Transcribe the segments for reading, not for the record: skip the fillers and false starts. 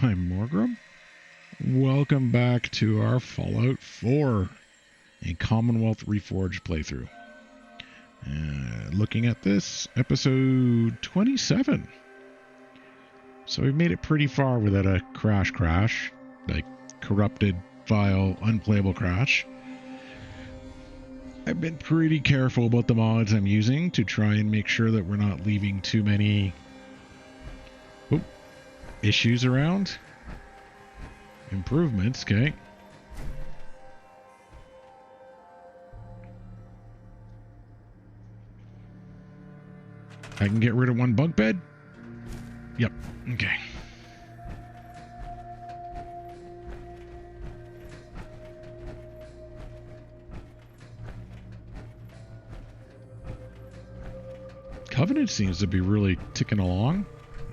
I'm Mhorgrimm. Welcome back to our Fallout 4, a Commonwealth Reforged playthrough. Looking at this, episode 27. So we've made it pretty far without a crash, like corrupted file, unplayable crash. I've been pretty careful about the mods I'm using to try and make sure that we're not leaving too many issues around. Improvements, okay. I can get rid of one bunk bed? Yep, okay. Covenant seems to be really ticking along.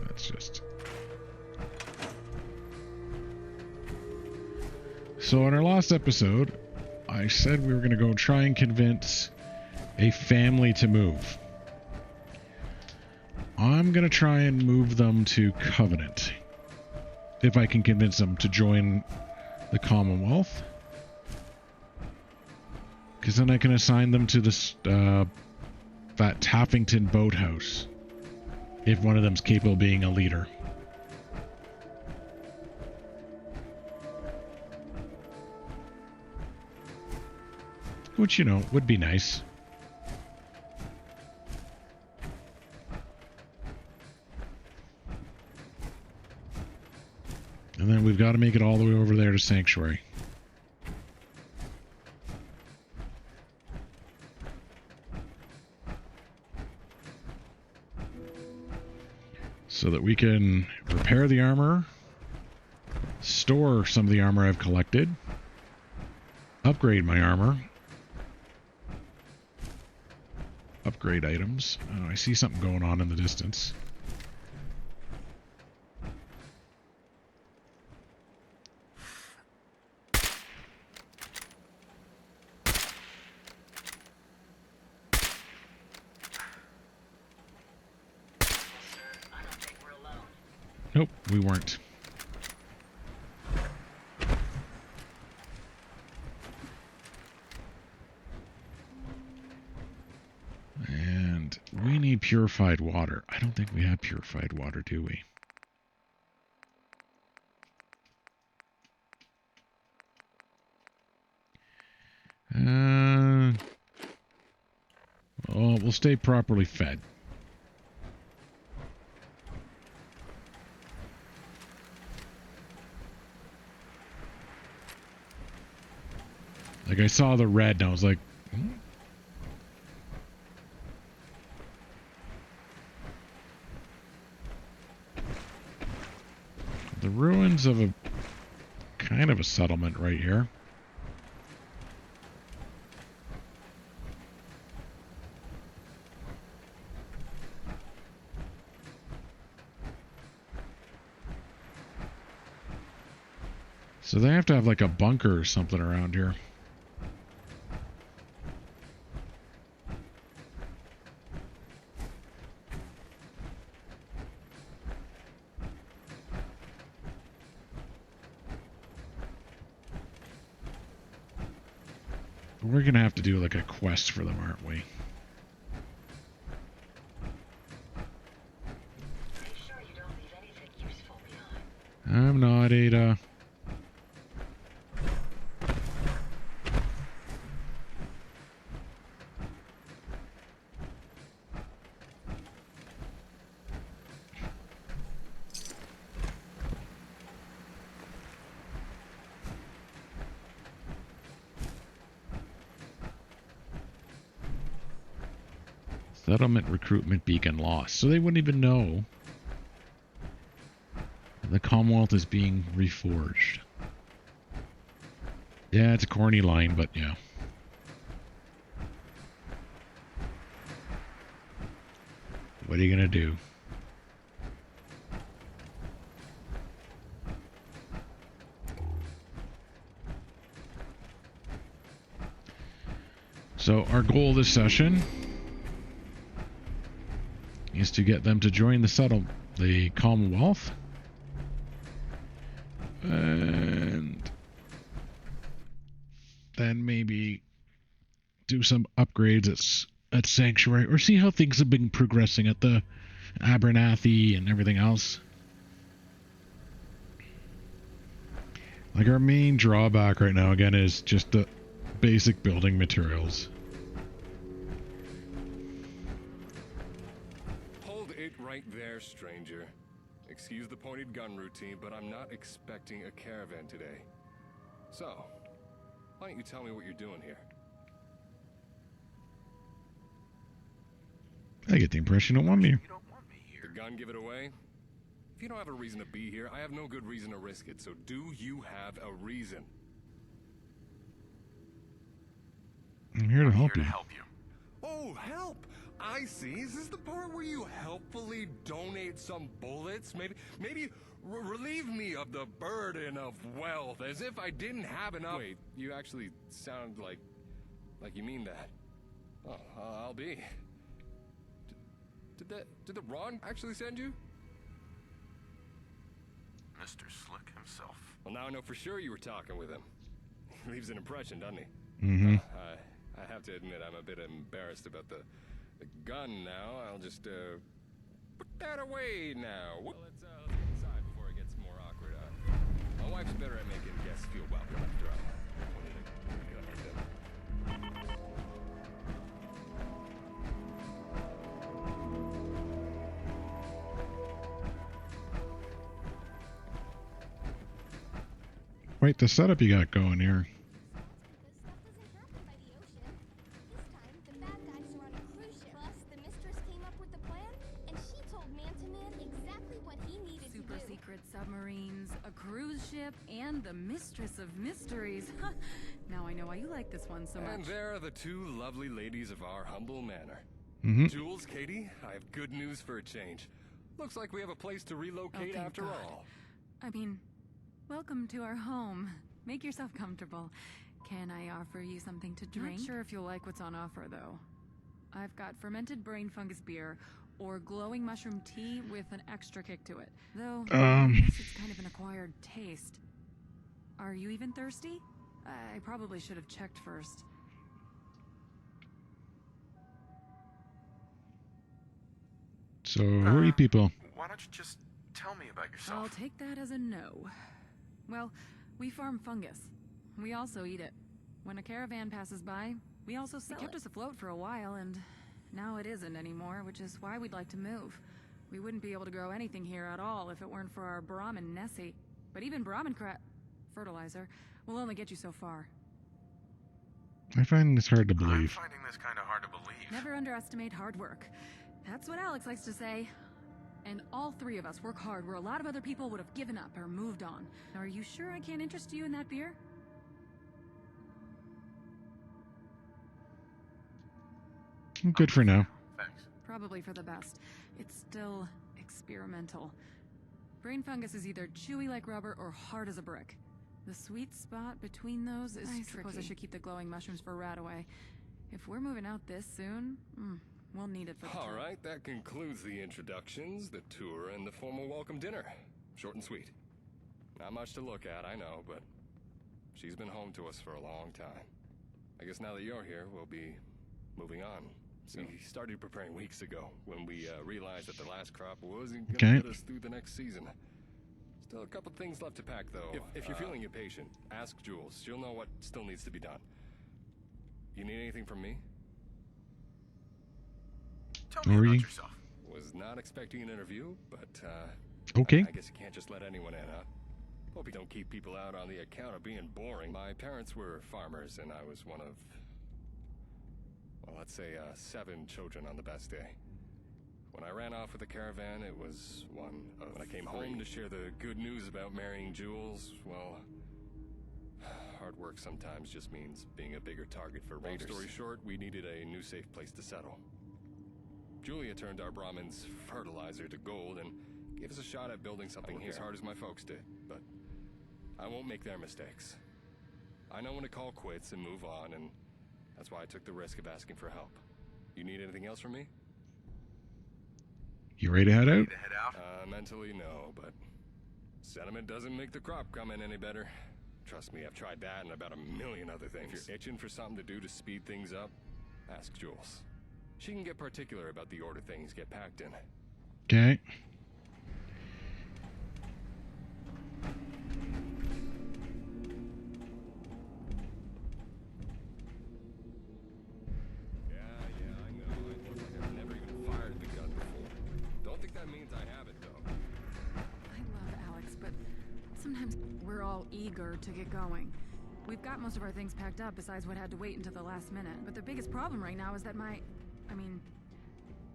That's just... So in our last episode, I said we were going to go try and convince a family to move. I'm going to try and move them to Covenant. If I can convince them to join the Commonwealth. Because then I can assign them to this, that Taffington boathouse. If one of them's capable of being a leader. Which, you know, would be nice. And then we've got to make it all the way over there to Sanctuary. So that we can repair the armor, store some of the armor I've collected, upgrade my armor, upgrade items. Oh, I see something going on in the distance. Nope, we weren't. And we need purified water. I don't think we have purified water, do we? Well, we'll stay properly fed. Like, I saw the red and I was like, hmm? The ruins of a kind of a settlement right here. So they have to have like a bunker or something around here. We're going to have to do like a quest for them, aren't we? Are you sure you don't leave anything useful behind? I'm not, Ada. Settlement recruitment beacon lost. So they wouldn't even know the Commonwealth is being reforged. Yeah, it's a corny line, but yeah. What are you gonna do? So our goal this session is to get them to join the Commonwealth. And then maybe do some upgrades at Sanctuary, or see how things have been progressing at the Abernathy and everything else. Like, our main drawback right now, again, is just the basic building materials. Hold it right there, stranger. Excuse the pointed gun routine, but I'm not expecting a caravan today. So, why don't you tell me what you're doing here? I get the impression you don't want me. The gun give it away? If you don't have a reason to be here, I have no good reason to risk it, so do you have a reason? I'm here to help you. Oh, help! I see. Is this the part where you helpfully donate some bullets? Maybe relieve me of the burden of wealth, as if I didn't have enough. Wait, you actually sound like you mean that. Oh, I'll be. Did the Ron actually send you? Mr. Slick himself. Well, now I know for sure you were talking with him. He leaves an impression, doesn't he? Mm-hmm. I have to admit, I'm a bit embarrassed about the gun now. I'll just, put that away now. Well, let's get inside before it gets more awkward. My wife's better at making guests feel welcome after I wanted to get up with them. Wait, the setup you got going here. Submarines, a cruise ship, and the mistress of mysteries. Now I know why you like this one so much. And there are the two lovely ladies of our humble manor. Mm-hmm. Jules, Katie, I have good news for a change. Looks like we have a place to relocate after all. I mean, welcome to our home. Make yourself comfortable. Can I offer you something to drink? Not sure if you'll like what's on offer, though. I've got fermented brain fungus beer, or glowing mushroom tea with an extra kick to it. Though, I guess it's kind of an acquired taste. Are you even thirsty? I probably should have checked first. So, who are you people? Why don't you just tell me about yourself? I'll take that as a no. Well, we farm fungus. We also eat it. When a caravan passes by, we also sell it. It kept us afloat for a while, and now it isn't anymore, which is why we'd like to move. We wouldn't be able to grow anything here at all if it weren't for our Brahmin Nessie. But even Brahmin fertilizer will only get you so far. I find this hard to I'm believe. finding this kind of hard to believe. Never underestimate hard work. That's what Alex likes to say. And all three of us work hard where a lot of other people would have given up or moved on. Are you sure I can't interest you in that beer? Good for now. Thanks. Probably for the best. It's still experimental. Brain fungus is either chewy like rubber or hard as a brick. The sweet spot between those is tricky. I suppose I should keep the glowing mushrooms for Radaway. If we're moving out this soon, we'll need it for the All right, that concludes the introductions, the tour, and the formal welcome dinner. Short and sweet. Not much to look at, I know, but she's been home to us for a long time. I guess now that you're here, we'll be moving on. We started preparing weeks ago when we realized that the last crop wasn't going to get us through the next season. Still a couple things left to pack, though. If you're feeling impatient, ask Jules. She'll know what still needs to be done. You need anything from me? Tell me about yourself. Was not expecting an interview, but Okay. I guess you can't just let anyone in, huh? Hope you don't keep people out on the account of being boring. My parents were farmers, and I was one of, well, let's say 7 children on the best day. When I ran off with the caravan, it was one of When I came home to share the good news about marrying Jules, well, hard work sometimes just means being a bigger target for raiders. Long story short, we needed a new safe place to settle. Julia turned our Brahmin's fertilizer to gold and gave us a shot at building something here as hard as my folks did, but I won't make their mistakes. I know when to call quits and move on, and that's why I took the risk of asking for help. You need anything else from me? You ready to head out? Mentally, no, but Sentiment doesn't make the crop come in any better. Trust me, I've tried that and about a million other things. If you're itching for something to do to speed things up, ask Jules. She can get particular about the order things get packed in. Okay. Yeah, I know. It looks like I've never even fired the gun before. Don't think that means I have it, though. I love Alex, but sometimes we're all eager to get going. We've got most of our things packed up besides what had to wait until the last minute. But the biggest problem right now is that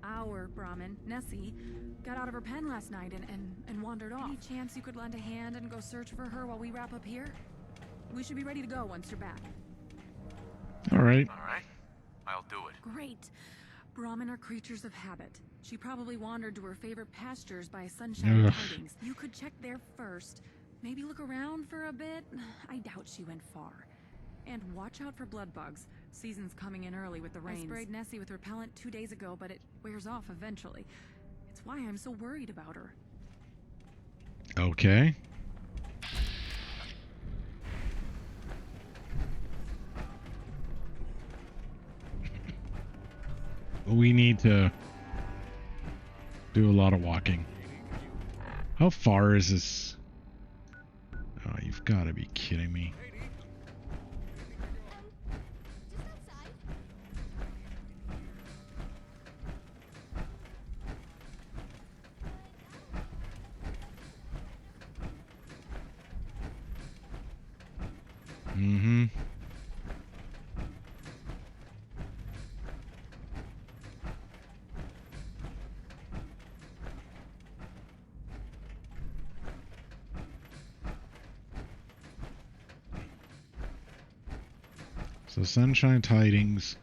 our Brahmin, Nessie, got out of her pen last night and wandered off. Any chance you could lend a hand and go search for her while we wrap up here? We should be ready to go once you're back. All right. All right. I'll do it. Great. Brahmin are creatures of habit. She probably wandered to her favorite pastures by Sunshine Ugh. Tidings. You could check there first. Maybe look around for a bit. I doubt she went far. And watch out for blood bugs. Season's coming in early with the rains. I sprayed Nessie with repellent 2 days ago, but it wears off eventually. It's why I'm so worried about her. Okay. We need to do a lot of walking. How far is this? Oh, you've got to be kidding me. Just outside. Mm-hmm. So Sunshine Tidings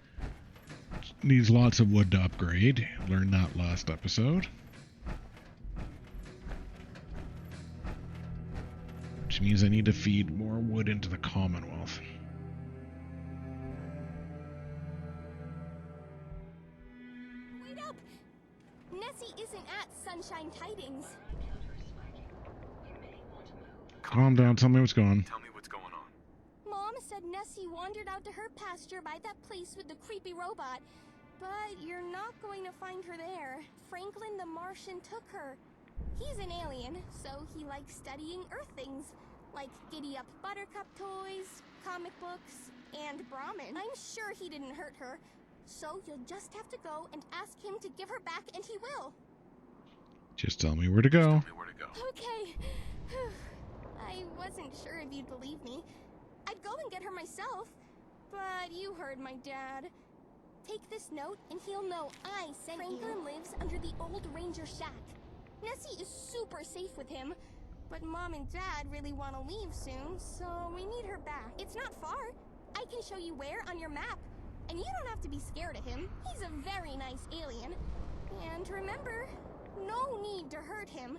needs lots of wood to upgrade. Learned that last episode. Which means I need to feed more wood into the Commonwealth. Wait up! Nessie isn't at Sunshine Tidings. Calm down, tell me what's going on. Tell me what's going on. Mom said Nessie wandered out to her pasture by that place with the creepy robot. But you're not going to find her there. Franklin the Martian took her. He's an alien, so he likes studying Earth things. Like giddy-up Buttercup toys, comic books, and Brahmin. I'm sure he didn't hurt her. So you'll just have to go and ask him to give her back, and he will. Just tell me where to go. Tell me where to go. Okay. I wasn't sure if you'd believe me. I'd go and get her myself. But you heard my dad. Take this note, and he'll know I sent you. Franklin lives under the old ranger shack. Nessie is super safe with him. But Mom and Dad really want to leave soon, so we need her back. It's not far. I can show you where on your map. And you don't have to be scared of him. He's a very nice alien. And remember, no need to hurt him.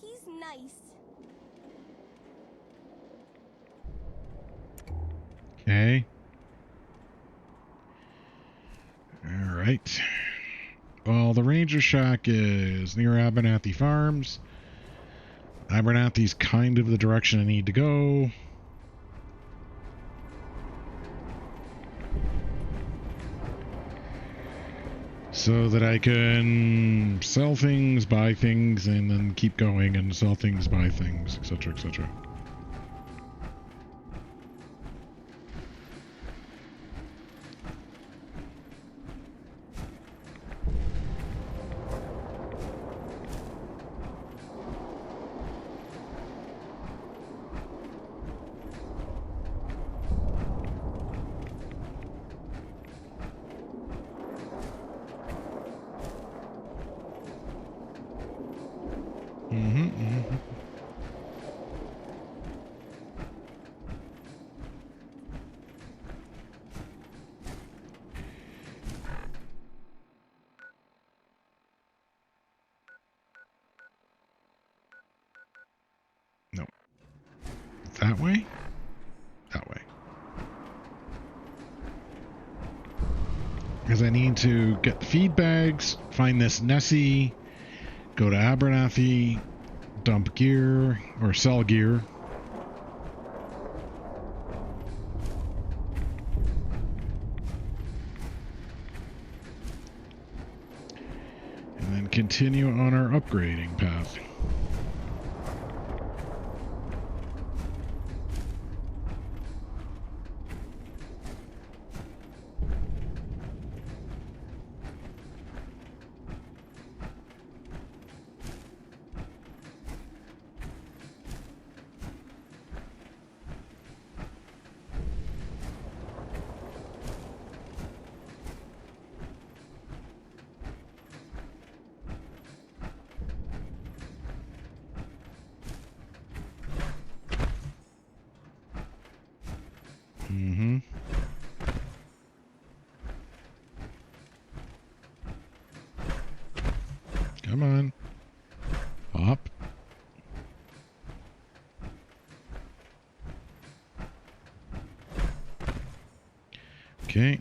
He's nice. Okay. Alright. Well, the Ranger Shack is near Abernathy Farms. Abernathy's kind of the direction I need to go. So that I can sell things, buy things, and then keep going and sell things, buy things, etc., etc. No. That way? That way. Because I need to get the feed bags, find this Nessie, go to Abernathy, dump gear or sell gear. And then continue on our upgrading path. Mm-hmm. Come on. Pop. Okay.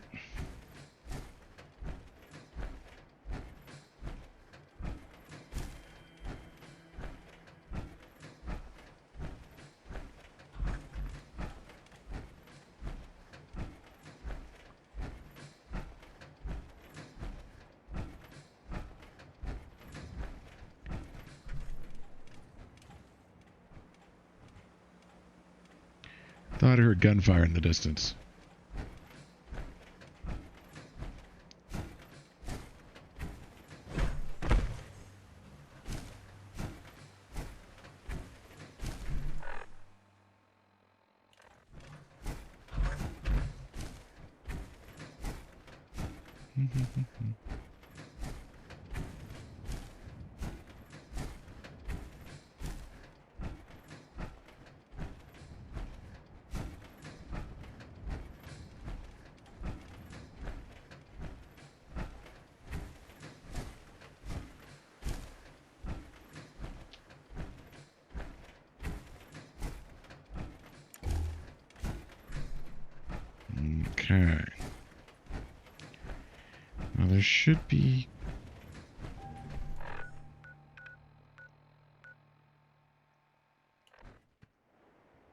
Thought I heard gunfire in the distance. Okay. Now there should be...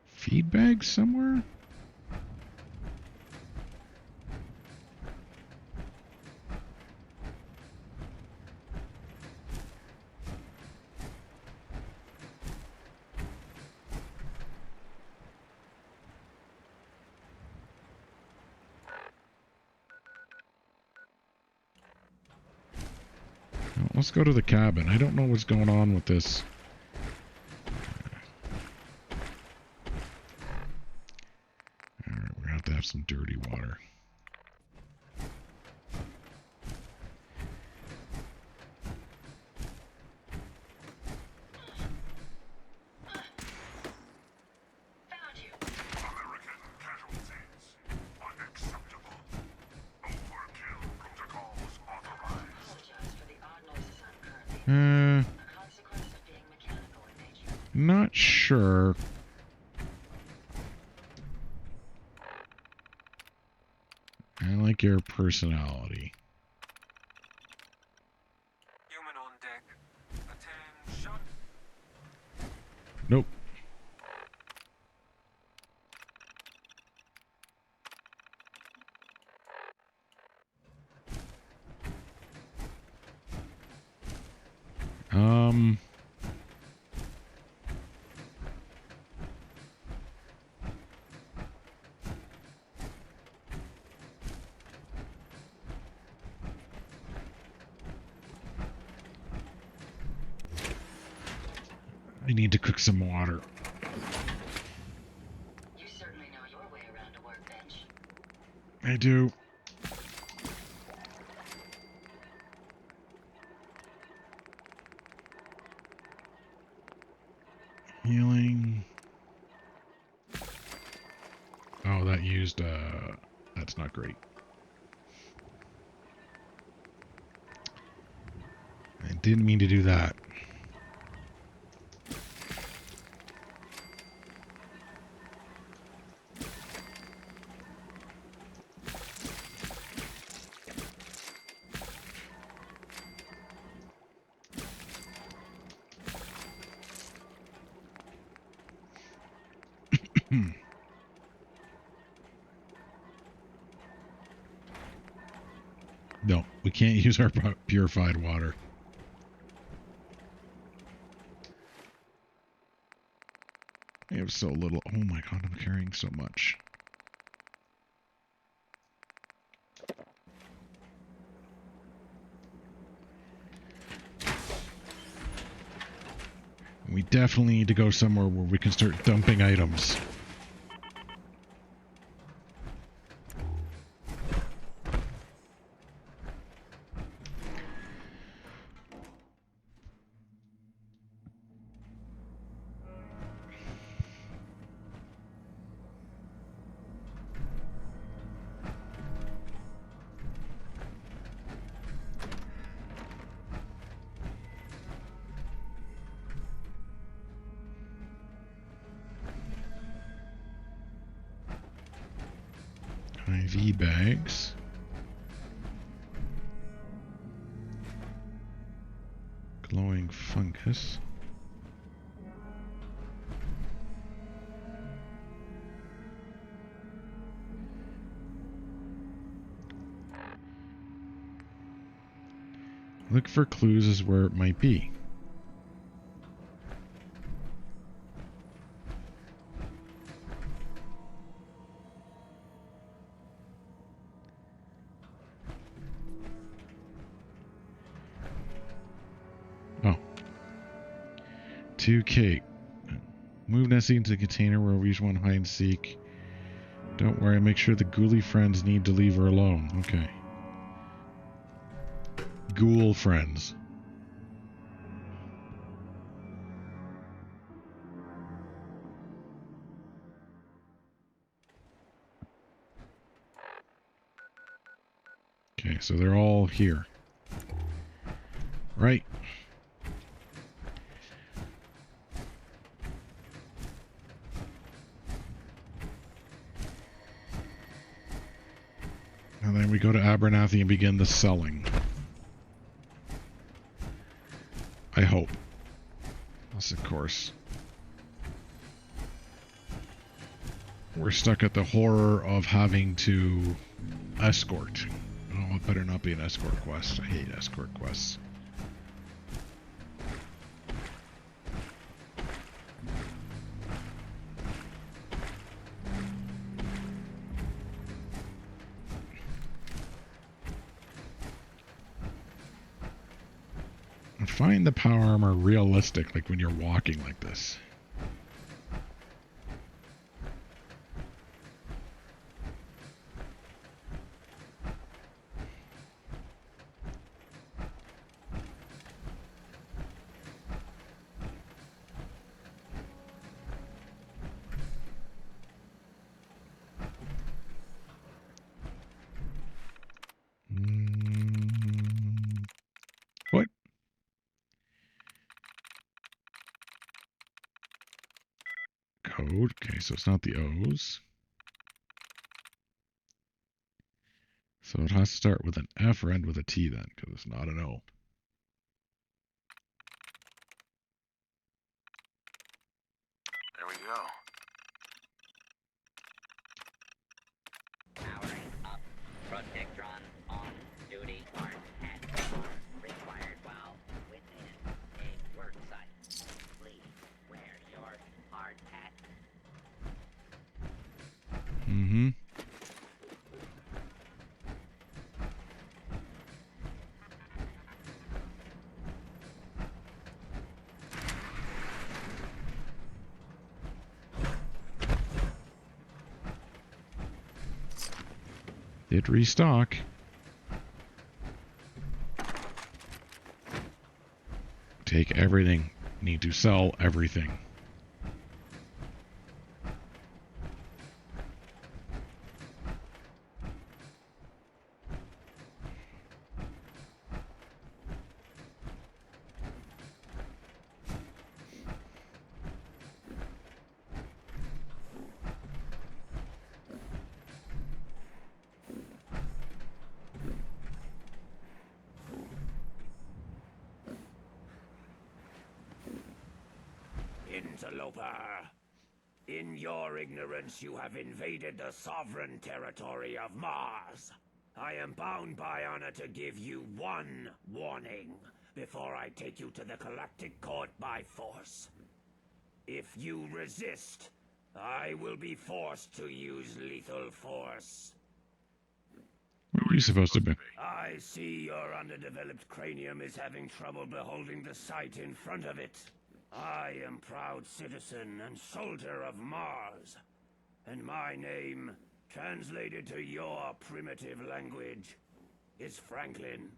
feed bags somewhere? Let's go to the cabin. I don't know what's going on with this. Alright, we're gonna have to have some dirty water. Found you. American casualties. Unacceptable. Overkill protocols authorized. Apologize for the odd noises I'm currently a consequence of being mechanical in nature. Not sure. I like your personality. Human on deck. Attention. Nope. I need to cook some water. You certainly know your way around a workbench. I do. Healing. Oh, that used, that's not great. I didn't mean to do that. No, we can't use our purified water. I have so little. Oh my god, I'm carrying so much. We definitely need to go somewhere where we can start dumping items. IV bags. Glowing fungus. Look for clues as where it might be. Oh. 2K. Move Nessie into the container where we just want to hide and seek. Don't worry, make sure the ghoulie friends need to leave her alone. Okay. Ghoul friends. Okay, so they're all here. Right. And then we go to Abernathy and begin the selling. I hope. Unless, of course, we're stuck at the horror of having to escort. Oh, it better not be an escort quest. I hate escort quests. I find the power armor realistic, like when you're walking like this. What? Code. Okay, so it's not the O's. So it has to start with an F or end with a T then, because it's not an O. There we go. Powering up. Protectron on duty. Hard hat are required while within a work site. Please wear your hard hat. Mm-hmm. Did restock. Take everything. Need to sell everything. Interloper. In your ignorance, you have invaded the sovereign territory of Mars. I am bound by honor to give you one warning before I take you to the Galactic Court by force. If you resist, I will be forced to use lethal force. What are you supposed to be? I see your underdeveloped cranium is having trouble beholding the sight in front of it. I am proud citizen and soldier of Mars, and my name, translated to your primitive language, is Franklin.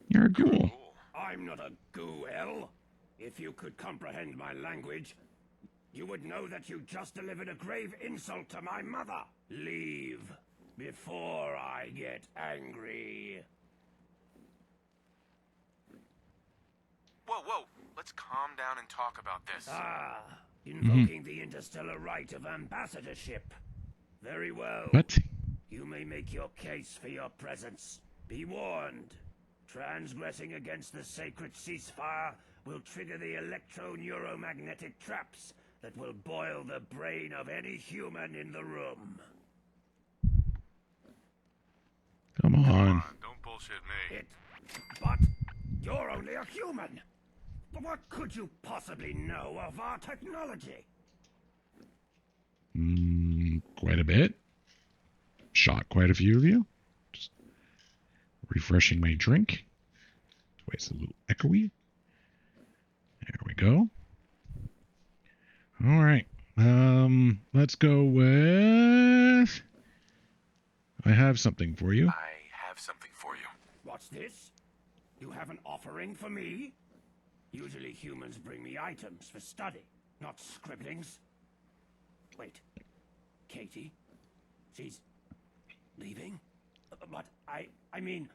You're a ghoul. I'm not a ghoul. If you could comprehend my language, you would know that you just delivered a grave insult to my mother. Leave before I get angry. Whoa, whoa. Let's calm down and talk about this. Ah, invoking the interstellar right of ambassadorship. Very well. What? You may make your case for your presence. Be warned. Transgressing against the sacred ceasefire will trigger the electro-neuromagnetic traps that will boil the brain of any human in the room. Come on. Don't bullshit me. But you're only a human. What could you possibly know of our technology? Quite a bit. Shot quite a few of you. Just refreshing my drink. Wait, it's a little echoey. There we go. All right. Let's go with... I have something for you. I have something for you. What's this? You have an offering for me? Usually humans bring me items for study, not scribblings. Wait. Katie? She's leaving? But I mean,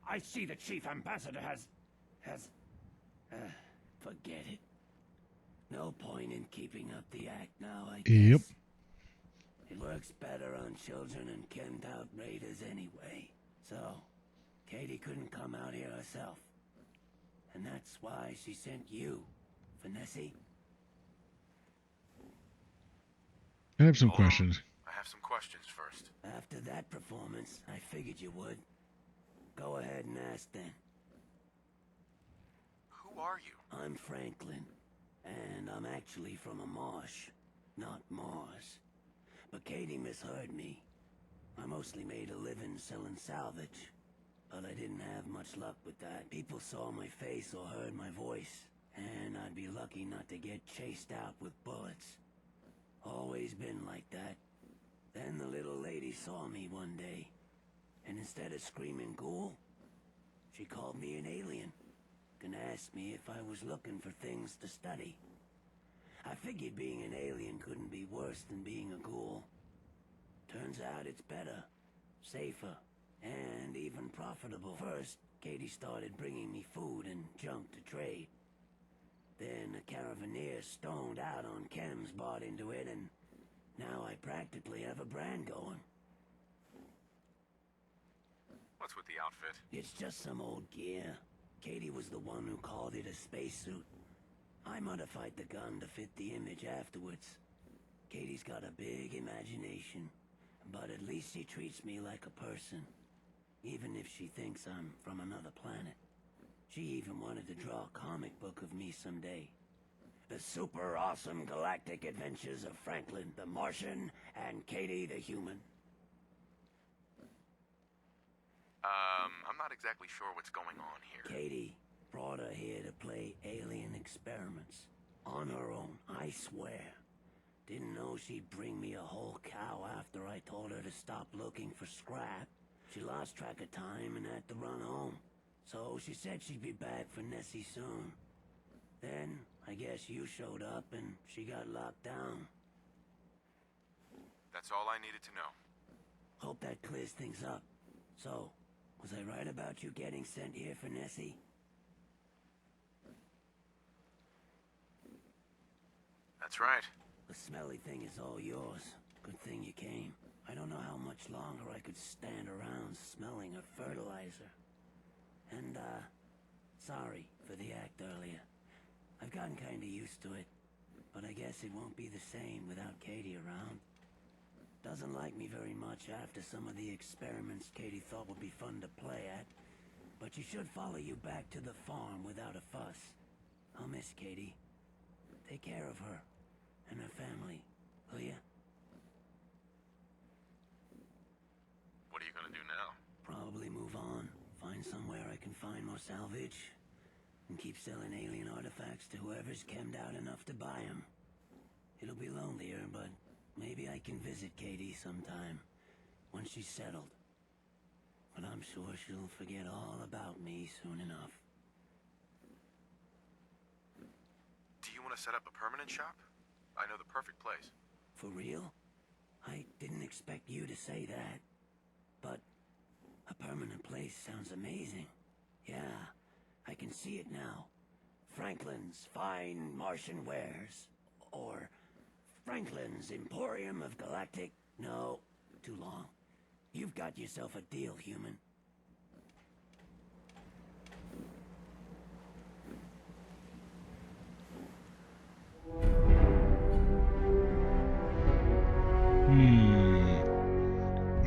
I see the chief ambassador has... forget it. No point in keeping up the act now, I guess. Yep. It works better on children and kenned out raiders anyway. So, Katie couldn't come out here herself. And that's why she sent you, Vanessa. I have some Hold on. questions. I have some questions first. After that performance, I figured you would. Go ahead and ask then. Who are you? I'm Franklin, and I'm actually from a marsh, not Mars. But Katie misheard me. I mostly made a living selling salvage, but I didn't have much luck with that. People saw my face or heard my voice, and I'd be lucky not to get chased out with bullets. Always been like that. Then the little lady saw me one day, and instead of screaming ghoul, she called me an alien, and asked me if I was looking for things to study. I figured being an alien couldn't be worse than being a ghoul. Turns out it's better, safer, and even profitable. First, Katie started bringing me food and junk to trade. Then a caravaneer stoned out on chems bought into it, and now I practically have a brand going. What's with the outfit? It's just some old gear. Katie was the one who called it a spacesuit. I modified the gun to fit the image afterwards. Katie's got a big imagination, but at least she treats me like a person, even if she thinks I'm from another planet. She even wanted to draw a comic book of me someday. The super awesome galactic adventures of Franklin the Martian and Katie the Human. I'm not exactly sure what's going on here. Katie brought her here to play alien experiments. On her own, I swear. Didn't know she'd bring me a whole cow after I told her to stop looking for scrap. She lost track of time and had to run home. So she said she'd be back for Nessie soon. Then, I guess you showed up and she got locked down. That's all I needed to know. Hope that clears things up. So, was I right about you getting sent here for Nessie? That's right. The smelly thing is all yours. Good thing you came. I don't know how much longer I could stand around smelling her fertilizer. And, sorry for the act earlier. I've gotten kinda used to it. but I guess it won't be the same without Katie around. Doesn't like me very much after some of the experiments Katie thought would be fun to play at, but she should follow you back to the farm without a fuss. I'll miss Katie. Take care of her and her family, will ya? What are you gonna do now? Probably move on, find somewhere I can find more salvage, and keep selling alien artifacts to whoever's chemmed out enough to buy them. It'll be lonelier, but maybe I can visit Katie sometime, once she's settled. But I'm sure she'll forget all about me soon enough. Do you want to set up a permanent shop? I know the perfect place. For real? I didn't expect you to say that. But a permanent place sounds amazing. Yeah, I can see it now. Franklin's Fine Martian Wares. Or Franklin's Emporium of Galactic... No, too long. You've got yourself a deal, human.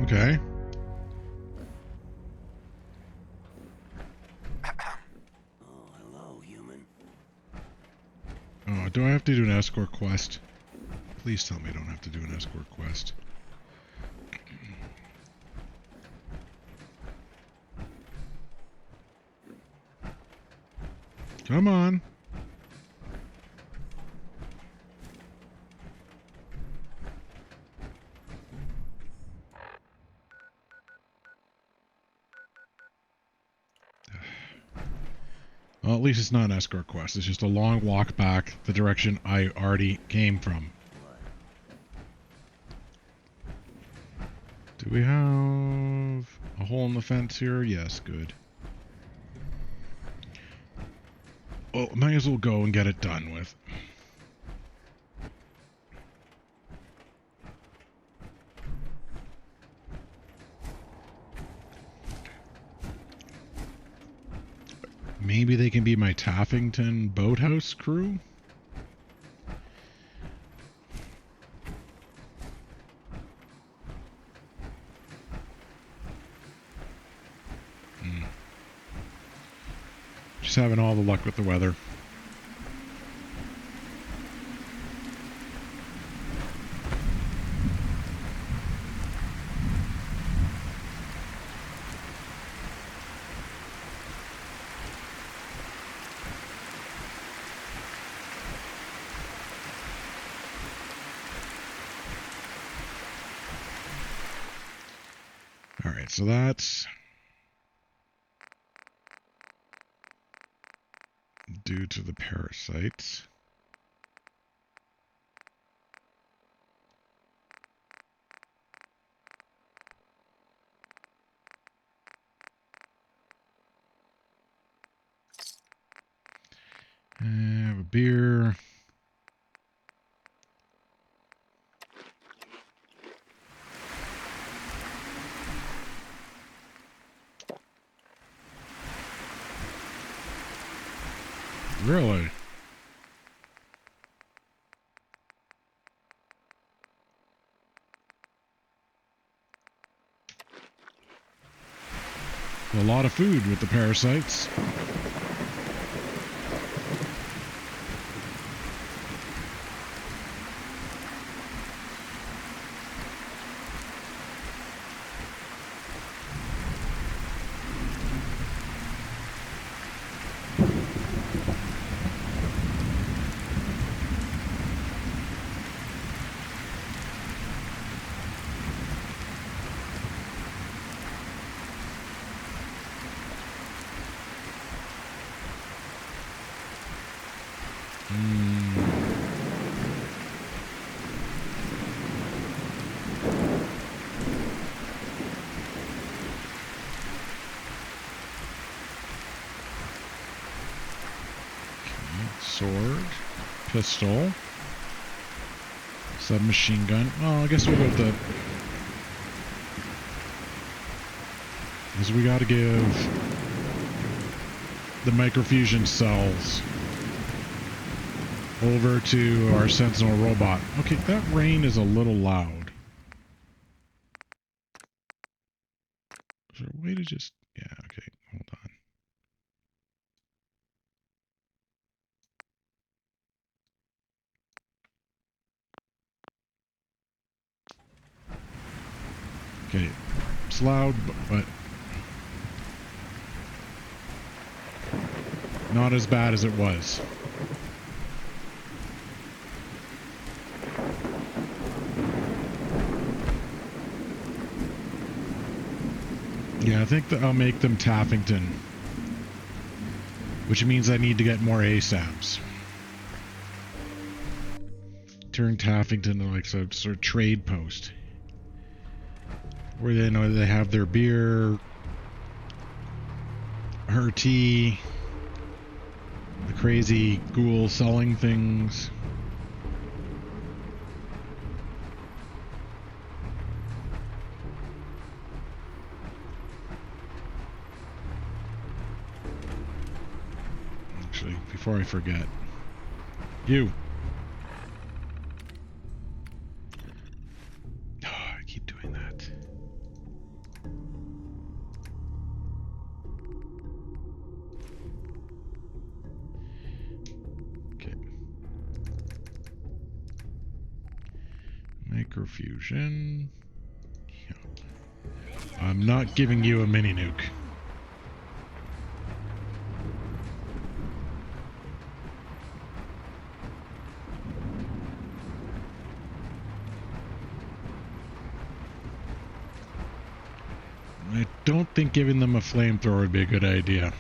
Okay. Oh, hello, human. Oh, do I have to do an escort quest? Please tell me I don't have to do an escort quest. Come on. Well, at least it's not an escort quest. It's just a long walk back the direction I already came from. Do we have a hole in the fence here? Yes, good. Oh, might as well go and get it done with. Maybe they can be my Taffington boathouse crew? Just having all the luck with the weather. Alright, so that's due to the parasites. Have a beer. Really? A lot of food with the parasites. Sword, pistol, submachine gun. Oh, I guess we'll go with the... Because we gotta give the microfusion cells over to our Sentinel robot. Okay, that rain is a little loud. Is there a way to just... Yeah, okay, hold on. Okay, it's loud, but not as bad as it was. Yeah, I think that I'll make them Taffington, which means I need to get more ASAPs. Turn Taffington into like some sort of trade post, where they know they have their beer, her tea, the crazy ghoul selling things. Actually, before I forget, you. Oh, I keep doing that. Okay. Microfusion. Yeah. I'm not giving you a mini nuke. I don't think giving them a flamethrower would be a good idea.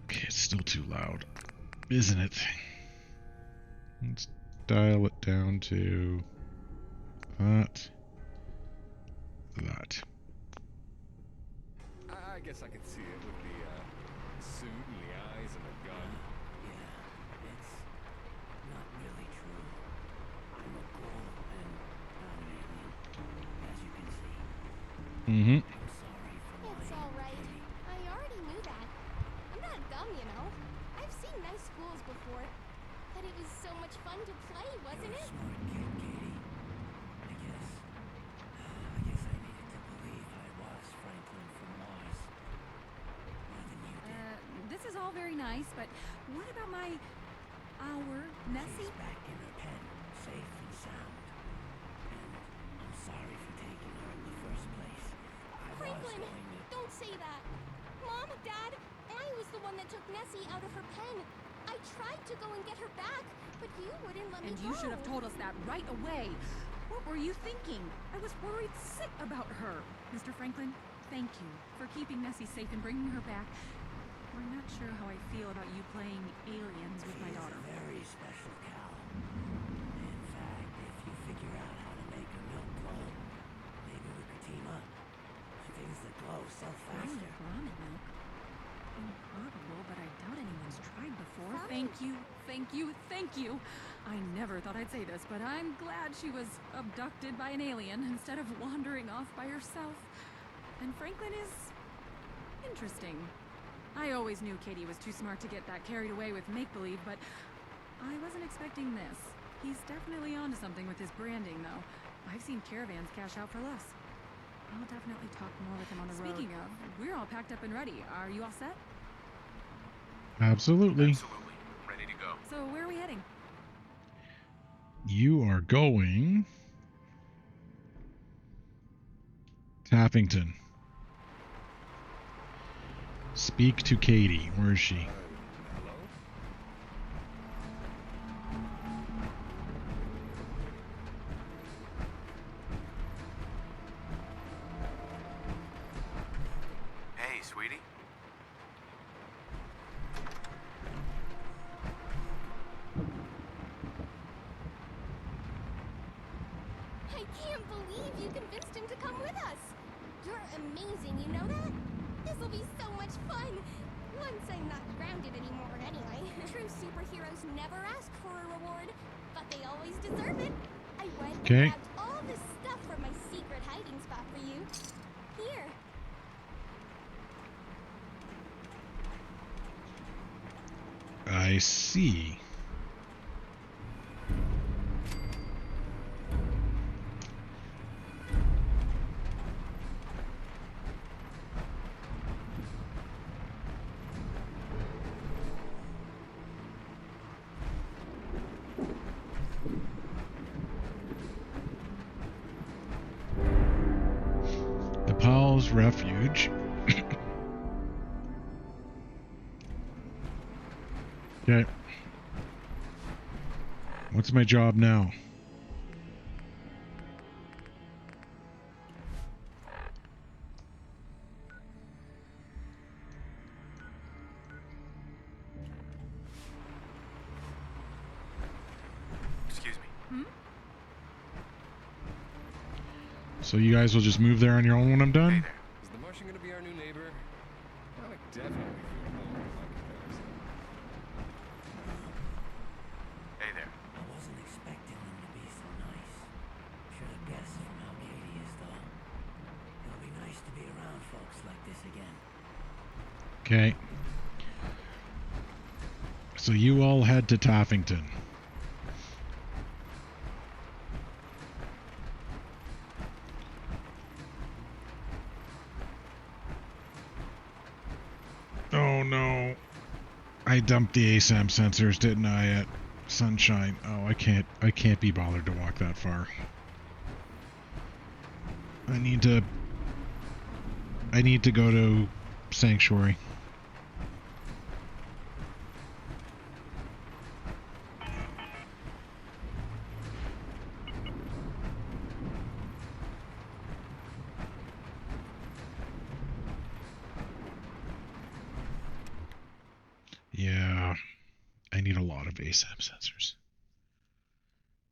Okay, it's still too loud, isn't it? Let's dial it down to that. That. I guess I could see it with the suit and the eyes and the gun. Yeah, it's not really true. I'm a ghoul and not an alien, as you can see. Mm-hmm. I'm sorry for lying. It's alright. I already knew that. I'm not dumb, you know. I've seen nice schools before. But it was so much fun to play, wasn't You're a it? smart kid, Katie. I guess I needed to believe I was Franklin from Mars. More than you did. This is all very nice, but what about our Nessie? She's back in her pen, safe and sound. And I'm sorry for taking her in the first place. I was Franklin, going to... don't say that. Mom, Dad, I was the one that took Nessie out of her pen. I tried to go and get her back, but you wouldn't let me And go. you should have told us that right away. What were you thinking? I was worried sick about her. Mr. Franklin, thank you for keeping Nessie safe and bringing her back. I'm not sure how I feel about you playing aliens with my daughter. She's a very special cow. In fact, if you figure out how to make her milk glow, maybe we could team up. Things that glow so faster. Ramen milk? Improbable, but I doubt anyone's tried before. Fine. Thank you, thank you, thank you. I never thought I'd say this, but I'm glad she was abducted by an alien instead of wandering off by herself. And Franklin is interesting. I always knew Katie was too smart to get that carried away with make-believe, but I wasn't expecting this. He's definitely onto something with his branding, though. I've seen caravans cash out for less. I'll definitely talk more with him on the road. Speaking of, we're all packed up and ready. Are you all set? Absolutely. Absolutely. Ready to go. So where are we heading? You are going Taffington. Speak to Katie. Where is she? Hello? Hey, sweetie. I can't believe you convinced him to come with us. You're amazing, you know that? This'll be so much fun. Once I'm not grounded anymore anyway. True superheroes never ask for a reward, but they always deserve it. I went and Okay. grabbed all this stuff from my secret hiding spot for you. Here. I see. The Powell's Refuge. Okay. What's my job now? Excuse me. So you guys will just move there on your own when I'm Hey done? there. Is the Martian gonna be our new neighbor? I would definitely feel home by comparison. Hey there. I wasn't expecting them to be so nice. Should have guessed from how Katie is, though. It'll be nice to be around folks like this again. Okay. So you all head to Taffington. Oh no. I dumped the ASAM sensors, didn't I, at Sunshine? Oh, I can't be bothered to walk that far. I need to go to Sanctuary. Yeah, I need a lot of ASAP sensors.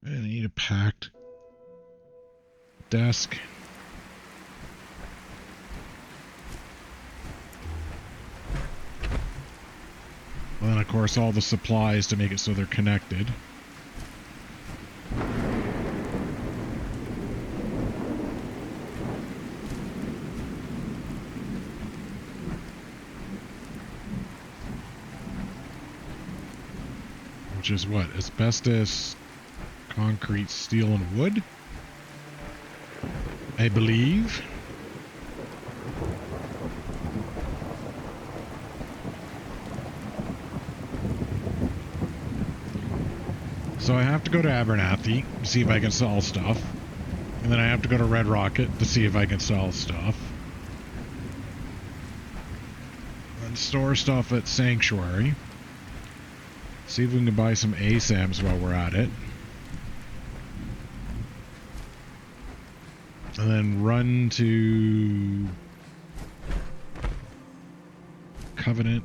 And I need a packed desk. Well, then, of course, all the supplies to make it so they're connected. Which is what? Asbestos, concrete, steel, and wood? I believe. So I have to go to Abernathy to see if I can sell stuff. And then I have to go to Red Rocket to see if I can sell stuff. And store stuff at Sanctuary. See if we can buy some ASAMs while we're at it. And then run to Covenant.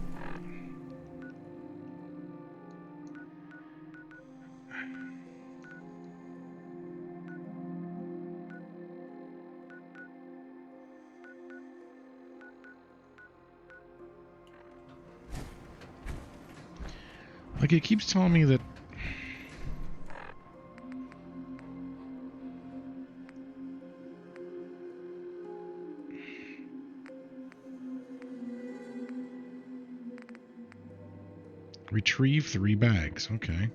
Like, it keeps telling me that retrieve 3 bags. Okay.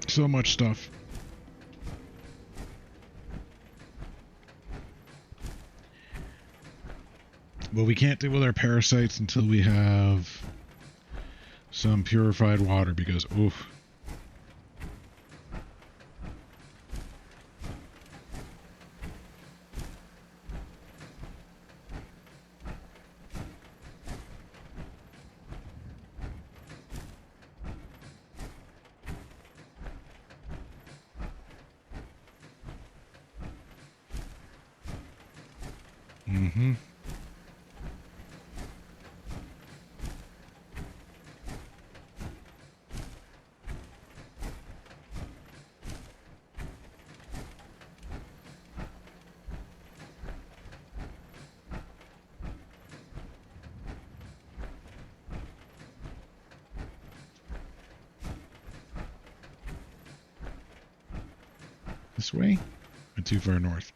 So much stuff. Well, we can't deal with our parasites until we have some purified water because, oof. Mm-hmm. This way? Went too far north.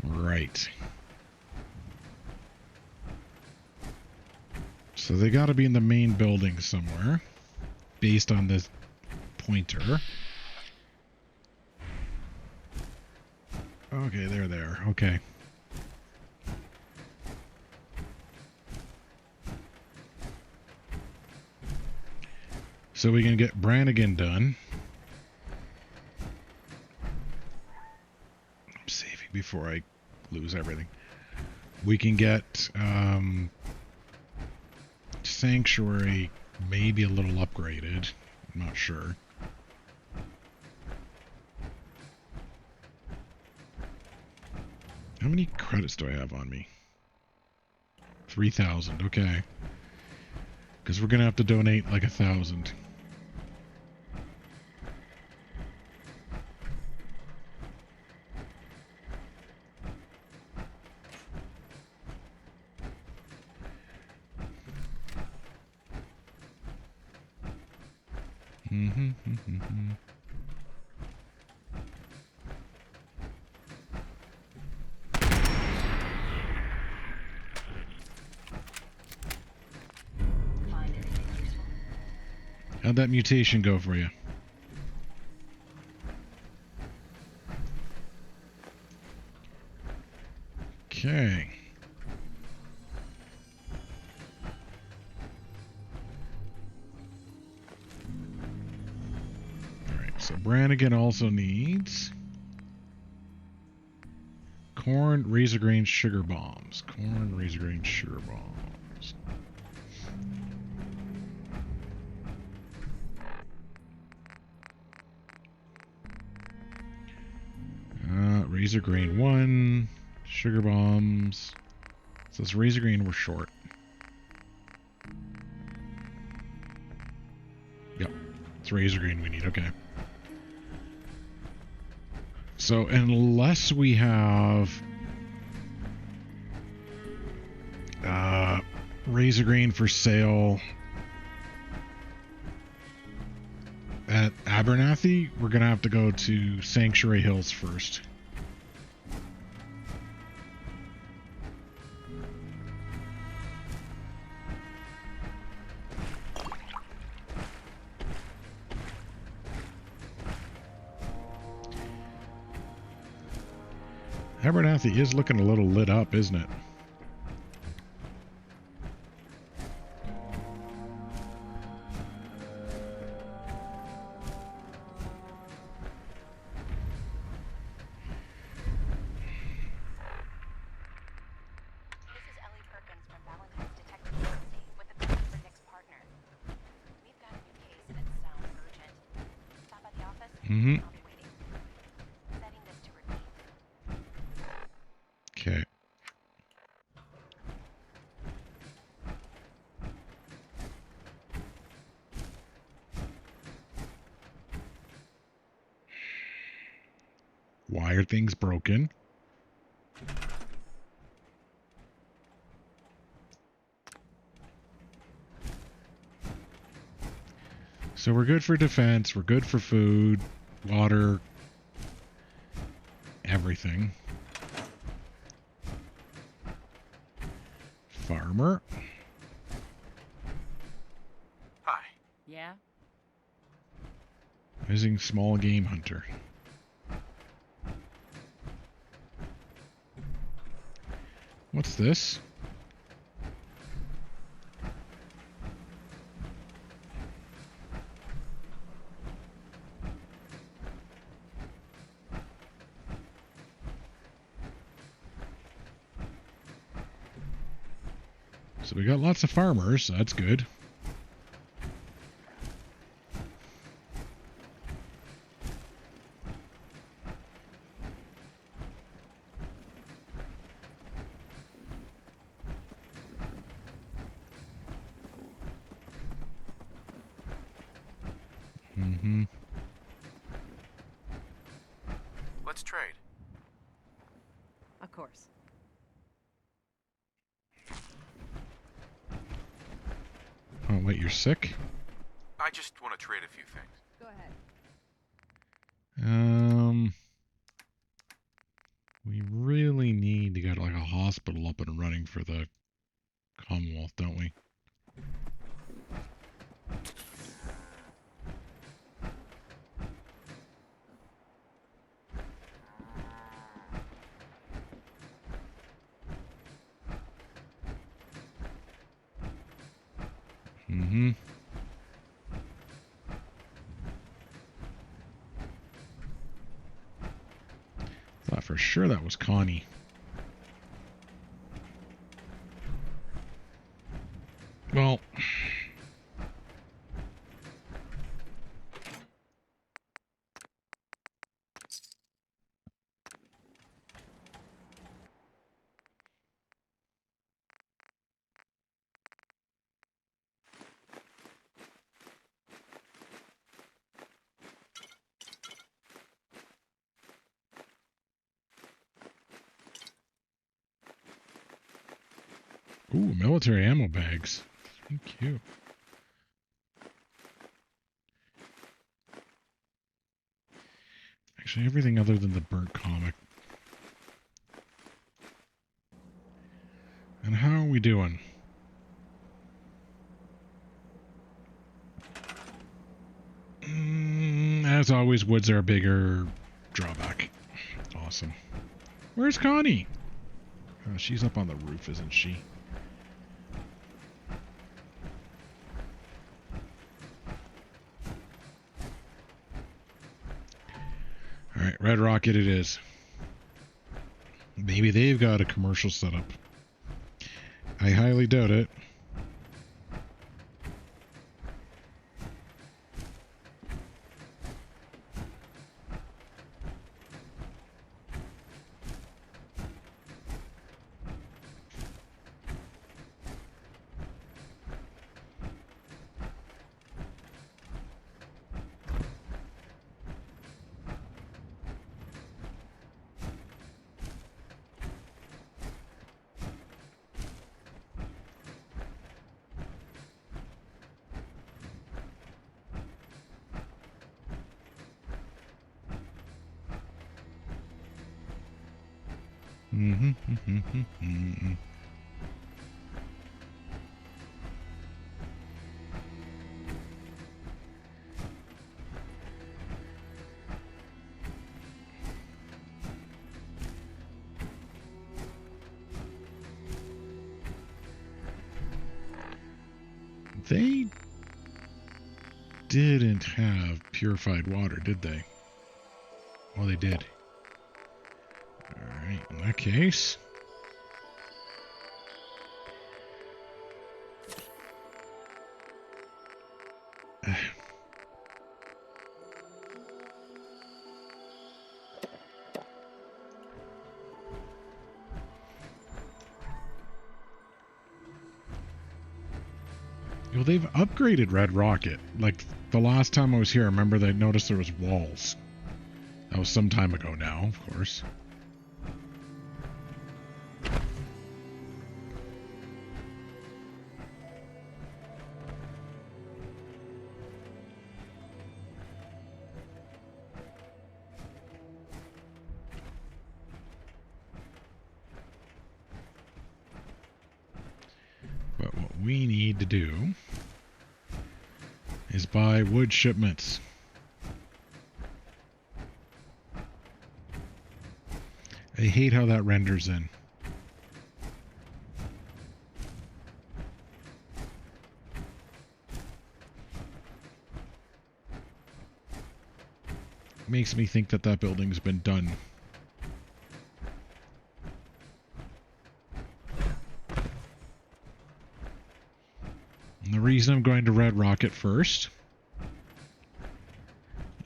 Right. So they got to be in the main building somewhere, based on this pointer. Okay, they're there. Okay. So we can get Brannigan done. I'm saving before I lose everything. We can get Sanctuary maybe a little upgraded. I'm not sure. How many credits do I have on me? 3,000. Okay. Because we're going to have to donate like 1,000. Find anything useful? How'd that mutation go for you? Okay. Alright, so Brannigan also needs corn, razor grain, sugar bombs. Corn, razor grain, sugar bombs. Razor grain 1, sugar bombs. So it's razor grain we're short. Yep, it's razor grain we need. Okay. So unless we have razor grain for sale at Abernathy, we're gonna have to go to Sanctuary Hills first. Abernathy is looking a little lit up, isn't it? Okay. Why are things broken? So we're good for defense, we're good for food, water, everything. Farmer. Hi. Yeah? Visiting small game hunter. What's this? So we got lots of farmers, so that's good. Mm-hmm. Let's trade. Of course. Oh, wait, you're sick? I just want to trade a few things. Go ahead. We really need to get like a hospital up and running for the Commonwealth, don't we? Mm-hmm. Thought for sure that was Connie. Well, ooh, military ammo bags. Thank you. Actually, everything other than the burnt comic. And how are we doing? As always, woods are a bigger drawback. Awesome. Where's Connie? Oh, she's up on the roof, isn't she? Alright, Red Rocket it is. Maybe they've got a commercial setup. I highly doubt it. They didn't have purified water, did they? Oh, they did. Alright, in that case. Well, they've upgraded Red Rocket. Like, the last time I was here, I remember they noticed there was walls. That was some time ago now, of course. But what we need to do is buy wood shipments. I hate how that renders in. Makes me think that that building's been done. And the reason I'm going to Red Rocket first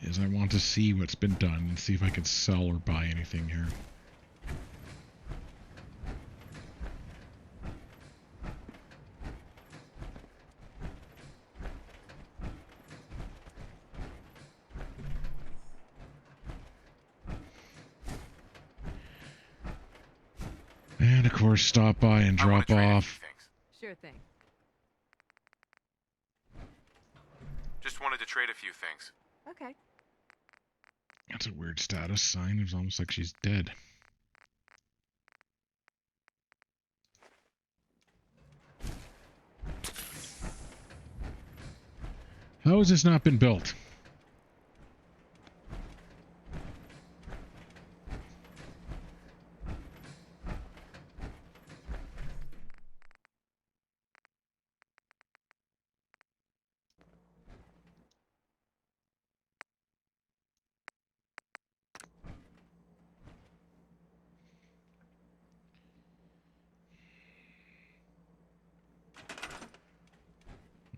is I want to see what's been done and see if I can sell or buy anything here. And of course, stop by and I wanna drop trade a few off. things. Sure thing. Just wanted to trade a few things. Okay. That's a weird status sign. It's almost like she's dead. How has this not been built?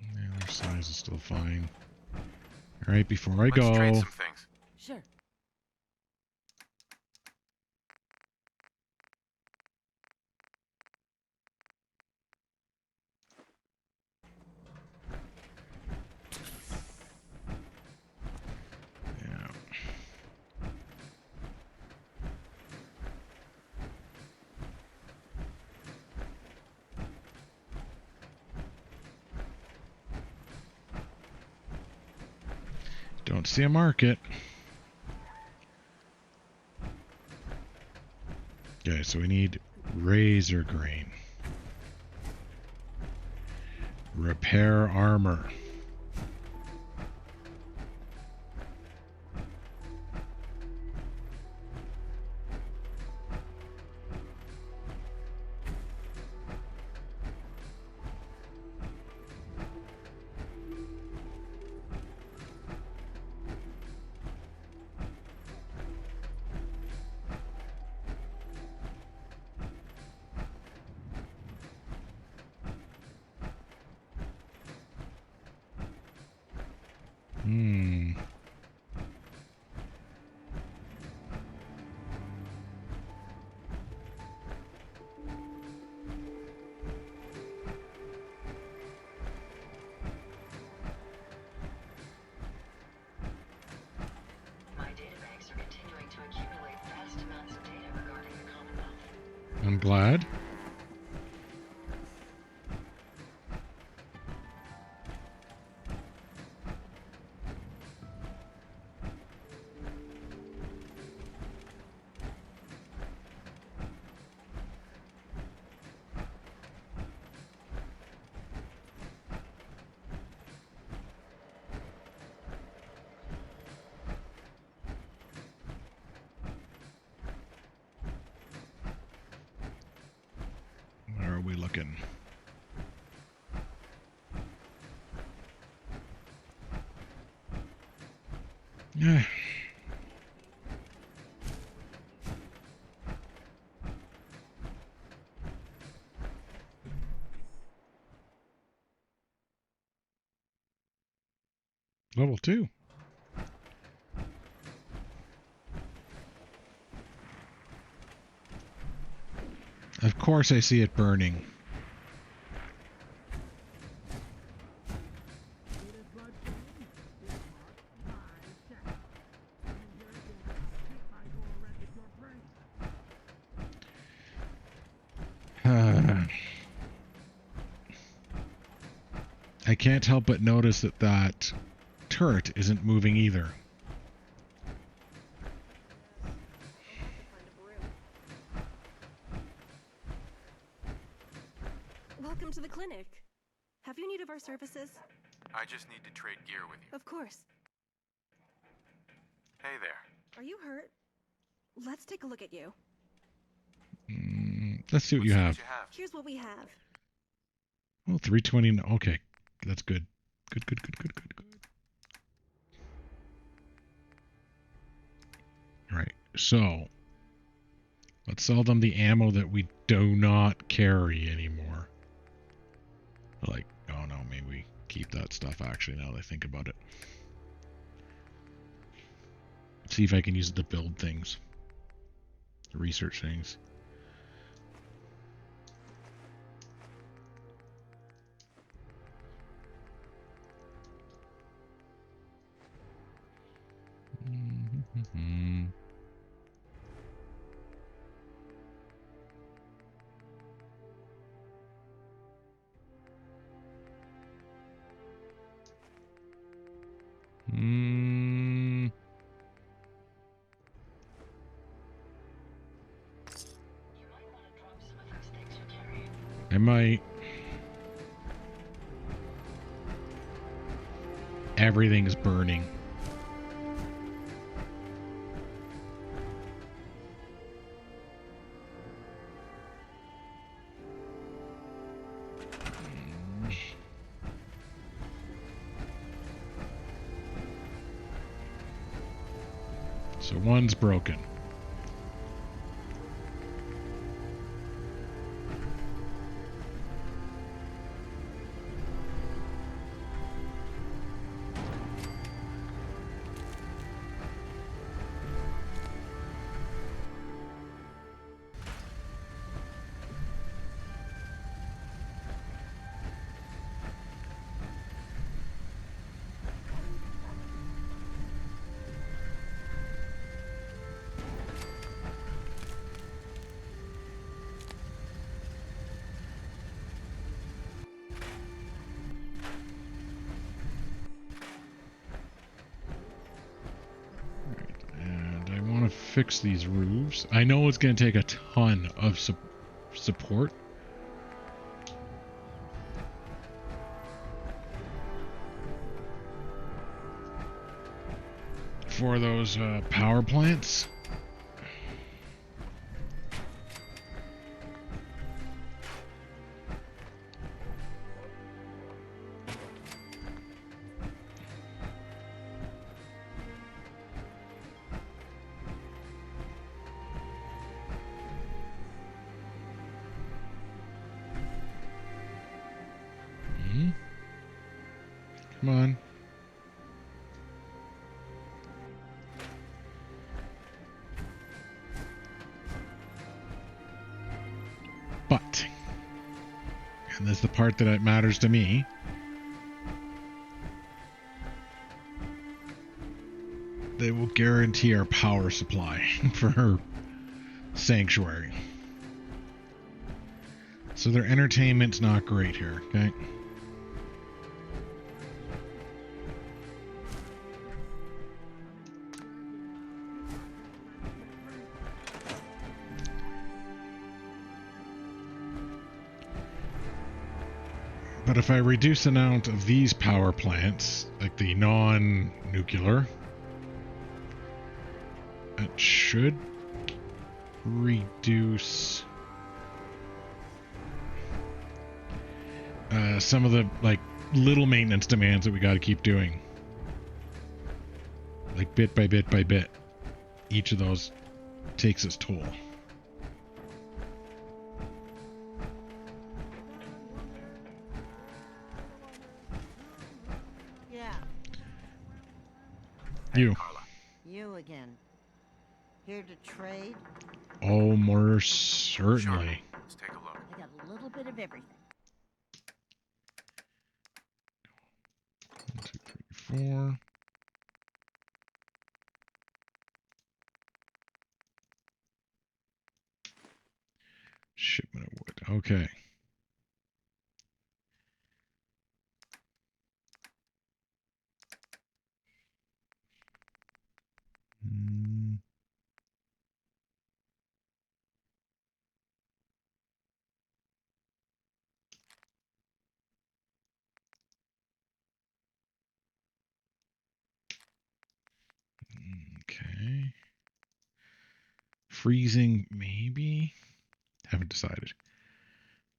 Yeah, their size is still fine. All right, before I Let's trade go, some things. Sure. yeah. Don't see a market. Okay, so we need razor grain. Repair armor. Hmm. My databanks are continuing to accumulate vast amounts of data regarding the Commonwealth. I'm glad. Where are we looking? Yeah. Level 2. Of course I see it burning. I can't help but notice that that turret isn't moving either. Welcome to the clinic. Have you need of our services? I just need to trade gear with you. Of course. Hey there. Are you hurt? Let's take a look at you. Let's see what you Let's see have. what you have. Here's what we have. Oh, 320. Okay, that's good. Good, good, good, good, good, good. All right, so let's sell them the ammo that we do not carry anymore. Like, oh no, maybe we keep that stuff actually now that I think about it. See if I can use it to build things. Research things. I might. Everything's burning. So one's broken. Fix these roofs. I know it's going to take a ton of support. For those power plants. Come on. But, and this is the part that matters to me, they will guarantee our power supply for her sanctuary. So their entertainment's not great here, okay? But if I reduce the amount of these power plants, like the non-nuclear, it should reduce some of the like little maintenance demands that we got to keep doing. Like bit by bit by bit, each of those takes its toll. You. You again. Here to trade? Oh, more certainly. Sure. Let's take a look. I got a little bit of everything. 1, 2, 3, 4. Shipment of wood. Okay. Okay. Freezing, maybe? Haven't decided.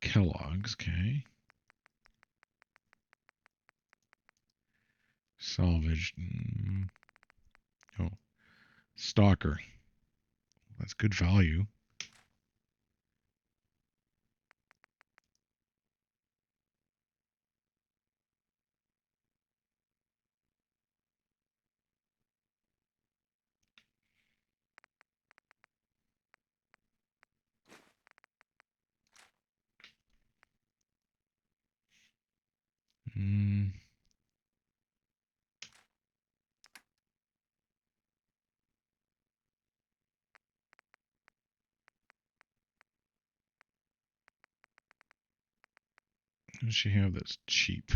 Kellogg's, okay. Salvaged. Oh. Stalker. That's good value. What does she have that's cheap?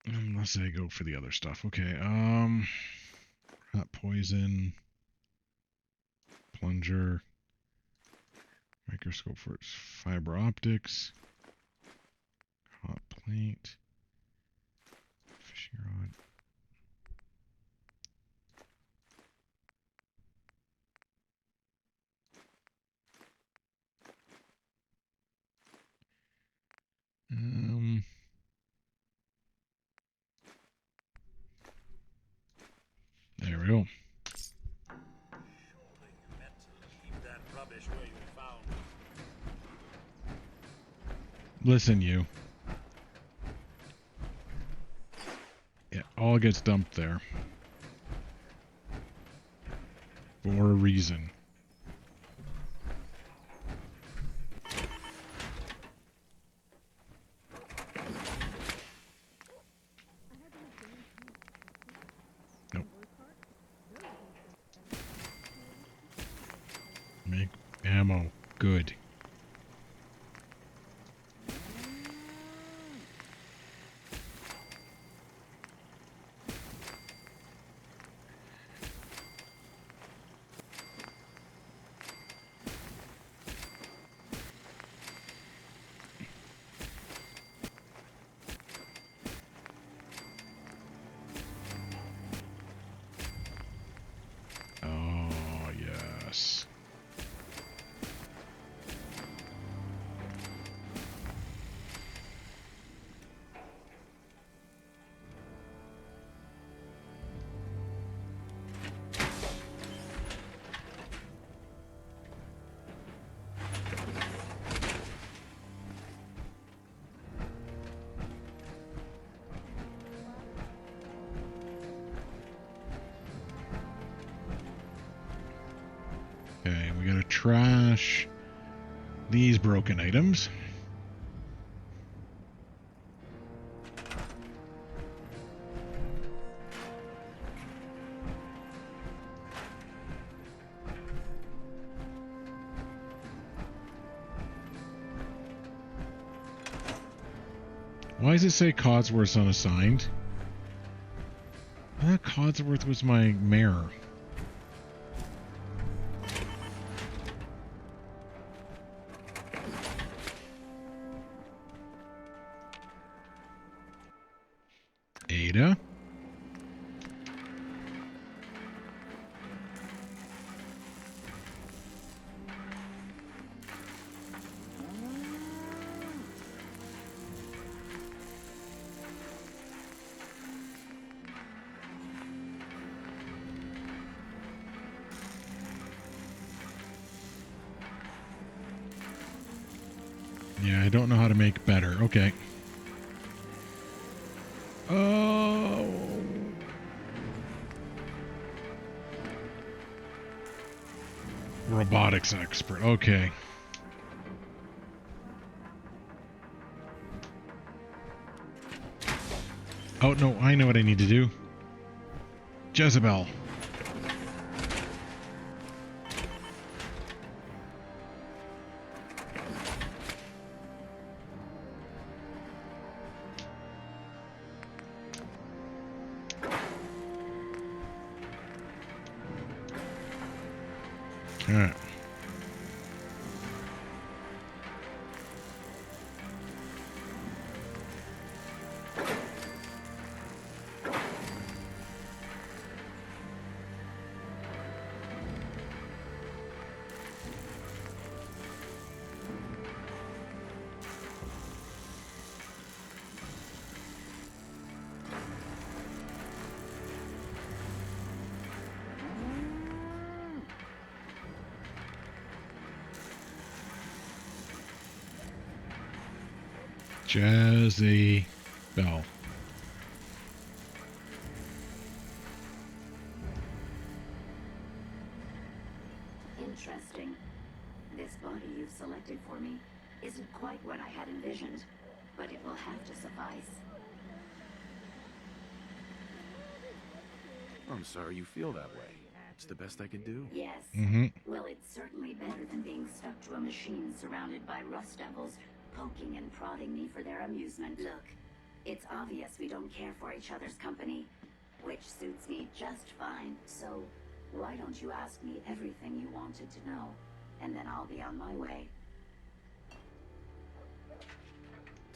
Unless I go for the other stuff. Okay, Hot poison. Plunger. Microscope for its fiber optics. Hot plate. Fishing rod. There we go. Listen, you. It all gets dumped there. For a reason. Nope. Make ammo. Good. Oh, yes. Okay, we gotta trash these broken items. Why does it say Codsworth's unassigned? I thought Codsworth was my mayor. Ada? Yeah, I don't know how to make better. Okay. Oh. Robotics expert. Okay. Oh, no, I know what I need to do. Jezebel. All right. Jazzy Bell. Interesting. This body you've selected for me isn't quite what I had envisioned, but it will have to suffice. I'm sorry you feel that way. It's the best I can do. Yes. Mm-hmm. Well, it's certainly better than being stuck to a machine surrounded by rust devils, poking and prodding me for their amusement. Look, it's obvious we don't care for each other's company. which suits me just fine. So, why don't you ask me everything you wanted to know, and then I'll be on my way.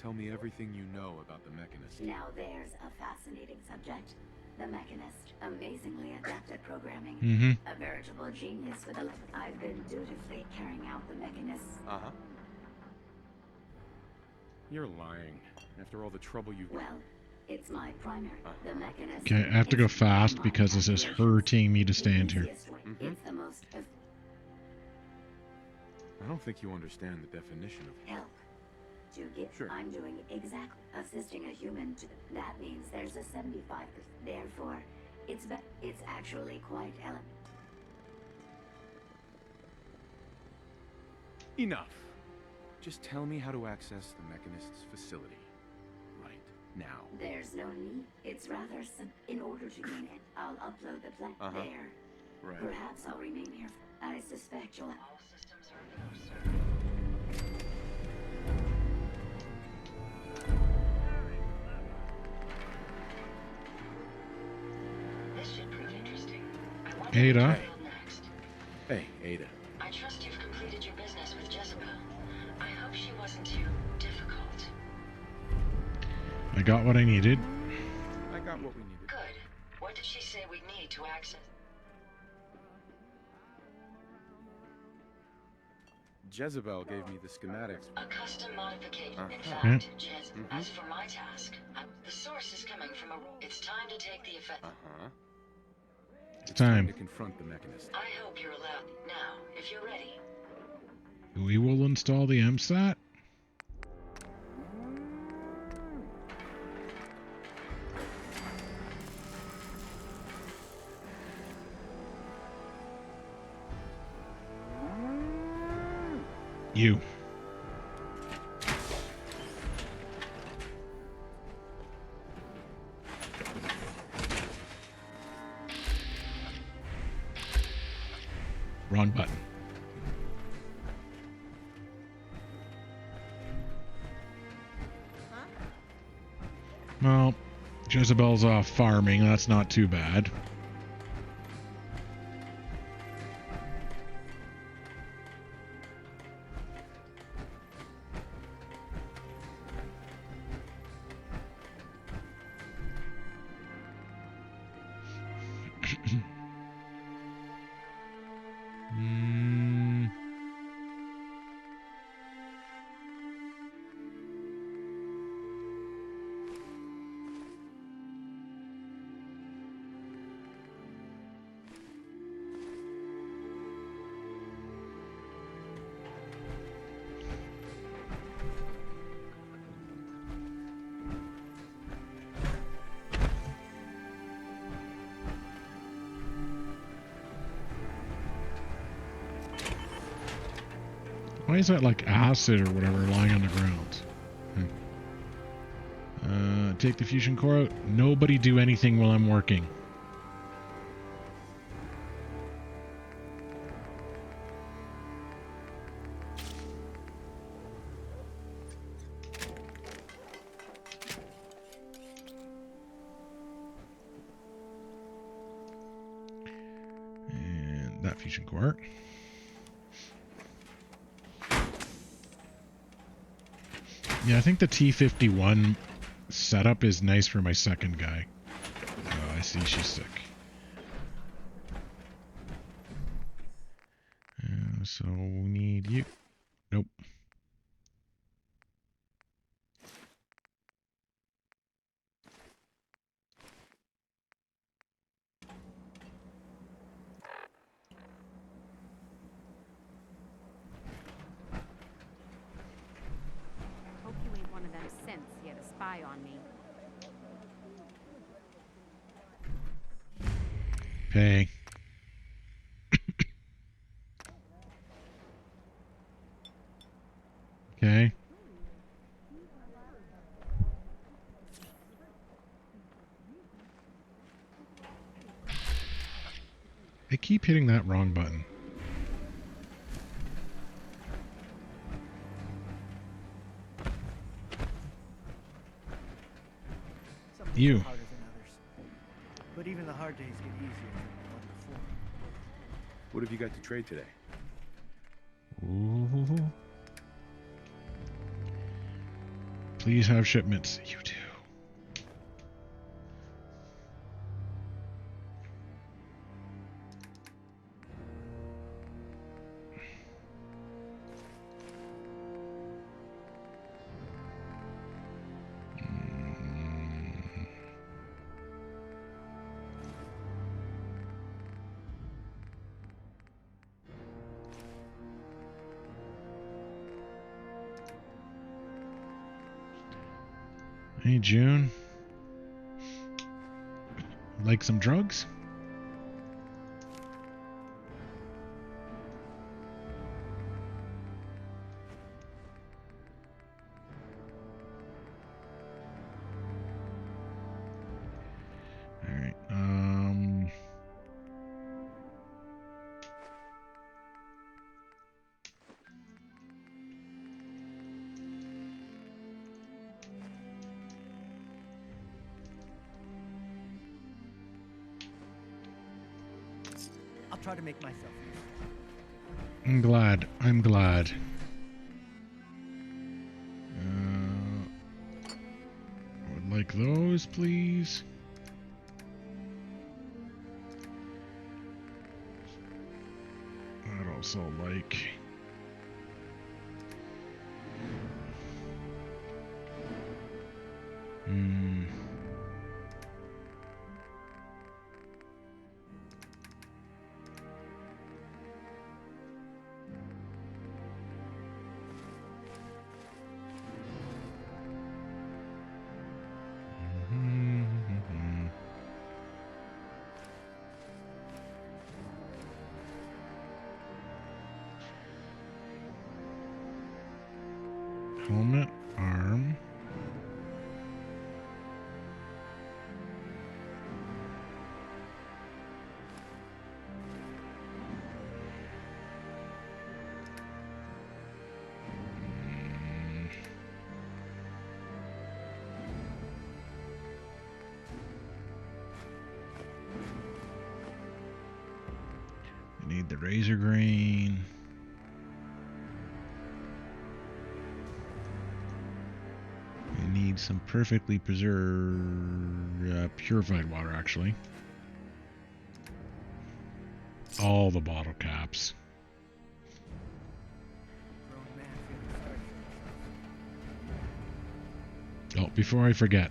Tell me everything you know about the Mechanist. Now there's a fascinating subject. The Mechanist, amazingly adept at programming. A veritable genius with a... I've been dutifully carrying out the Mechanist's... Uh-huh. You're lying. After all the trouble you've... Well, it's my primary. The Mechanist... Okay, I have to go fast because this is hurting me to stand here. It's the most... I don't think you understand the definition of... Help. To get... Sure. I'm doing exactly... Assisting a human to... That means there's a 75%. Therefore, it's actually quite elegant. Enough. Just tell me how to access the Mechanist's facility. Right now. There's no need. It's rather simple. In order to gain it, I'll upload the plan. There. Right. Perhaps I'll remain here. I suspect you'll... All systems are go, sir. This should prove interesting. I wonder Ada. what you'll next. Hey, Ada. I trust you've completed your business with Jezebel. I hope she wasn't too difficult. I got what I needed. I got what we needed. Good. What did she say we need to access? Jezebel gave me the schematics. A custom modification. In Uh-huh. fact, Jez, as for my task, the source is coming from a... It's time to take the effect. Uh-huh. It's time. To confront the Mechanist. I hope you're allowed. Now, if you're ready. We will install the MSAT. You. Wrong button. Well, Jezebel's off farming. That's not too bad. Why is that like acid or whatever lying on the ground? Take the fusion core out. Nobody do anything while I'm working. And that fusion core. Yeah, I think the T-51 setup is nice for my second guy. Oh, I see she's sick. So we need you. Nope. Hope you ain't one of them synths yet a spy on me. Pay. Okay. I keep hitting that wrong button. You. Harder than others. But our days get easier than the one before. What have you got to trade today? Ooh. Please have shipments. You do. Hey, June. Like some drugs? All right. I'll try to make myself useful. I'm glad. I'm glad. Would like those, please. I'd also like... Helmet, arm. I need the razor grain. Need some perfectly preserved, purified water, actually. All the bottle caps. Oh, before I forget.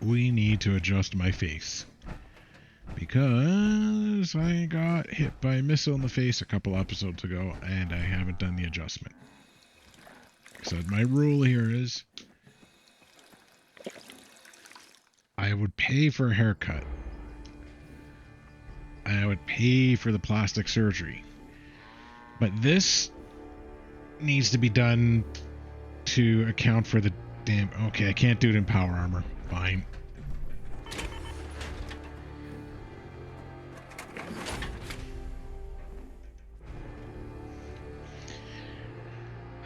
We need to adjust my face. Because I got hit by a missile in the face a couple episodes ago, and I haven't done the adjustment. So my rule here is I would pay for a haircut. I would pay for the plastic surgery. But this needs to be done to account for the damn... Okay, I can't do it in power armor. Fine.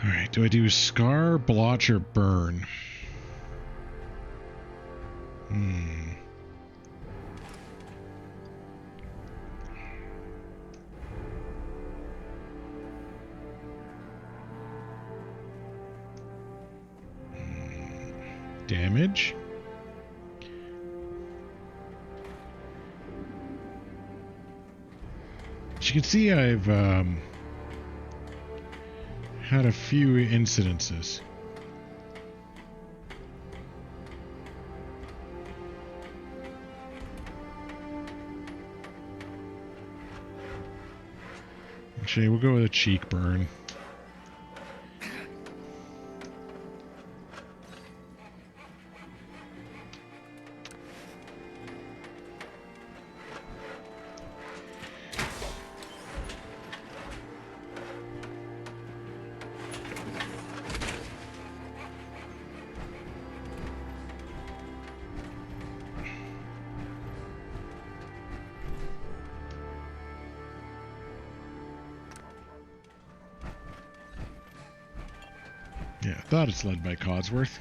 Alright, do I do scar, blotch, or burn? Damage. As you can see, I've had a few incidences. Actually, we'll go with a cheek burn. Yeah, I thought it's led by Codsworth.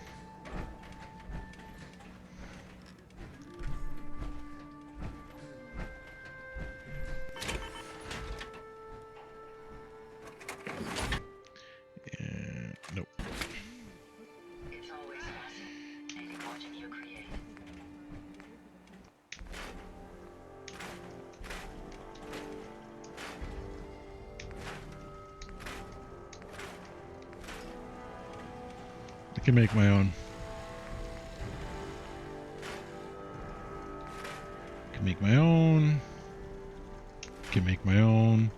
Can make my own. Can make my own. Can make my own.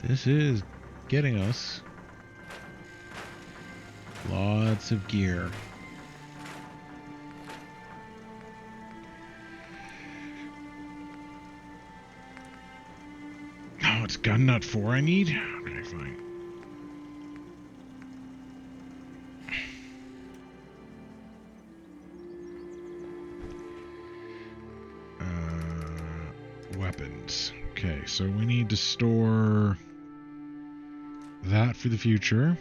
This is getting us lots of gear. Oh, it's gun nut 4 I need? Okay, fine. Weapons. Okay, so we need to store that for the future.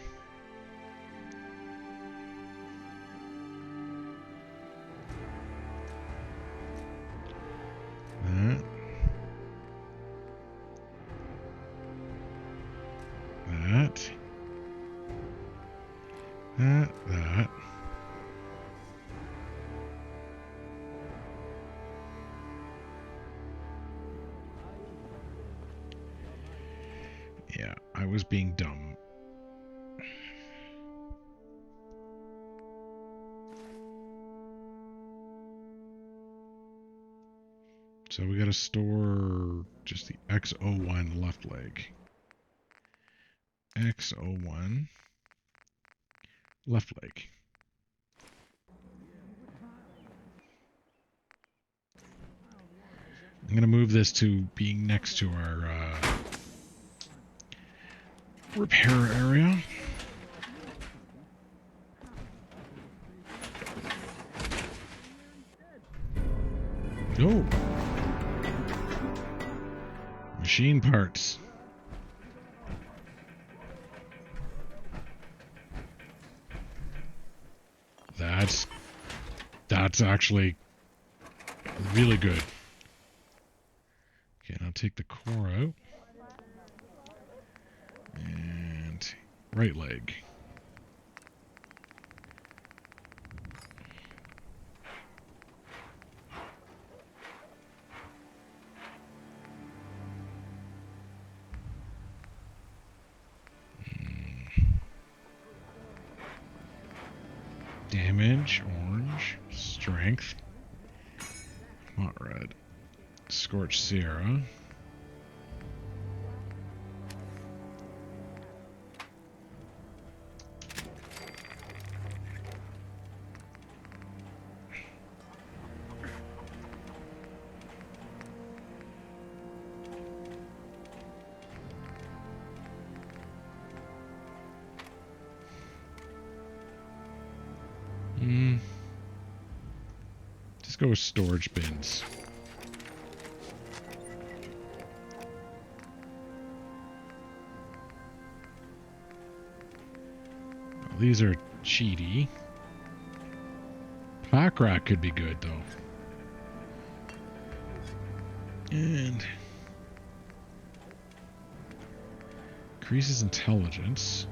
That. That. That. Yeah, I was being dumb. So we gotta store just the X01 left leg. X01 left leg. I'm gonna move this to being next to our repair area. Oh! Machine parts. That's actually really good. Okay, now take the core out. And right leg. Damage, orange, strength, hot red, scorched Sierra. Just go with storage bins. Well, these are cheaty. Pack rack could be good though. And increases intelligence.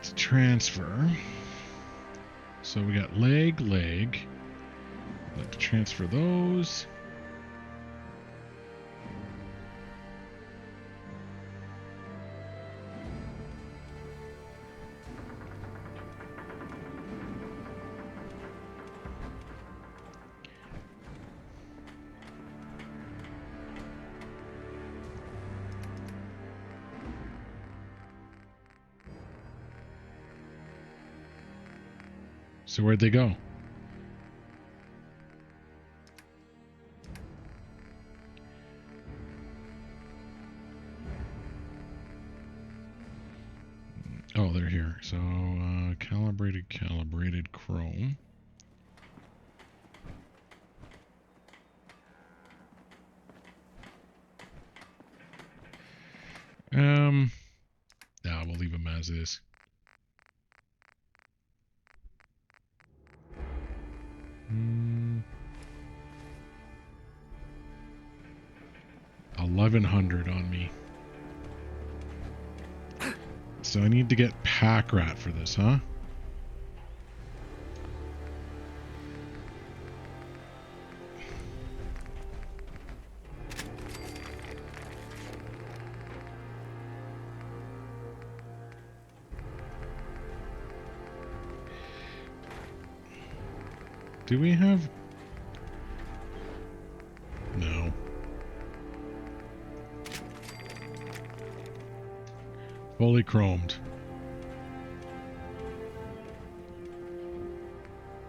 Alright, transfer. So we got leg. I'd like to transfer those. So where'd they go? Oh, they're here. So, calibrated chrome. Nah, we'll leave them as is. Hmm. 1100 on me. So I need to get pack rat for this, huh? Do we have... No. Fully chromed.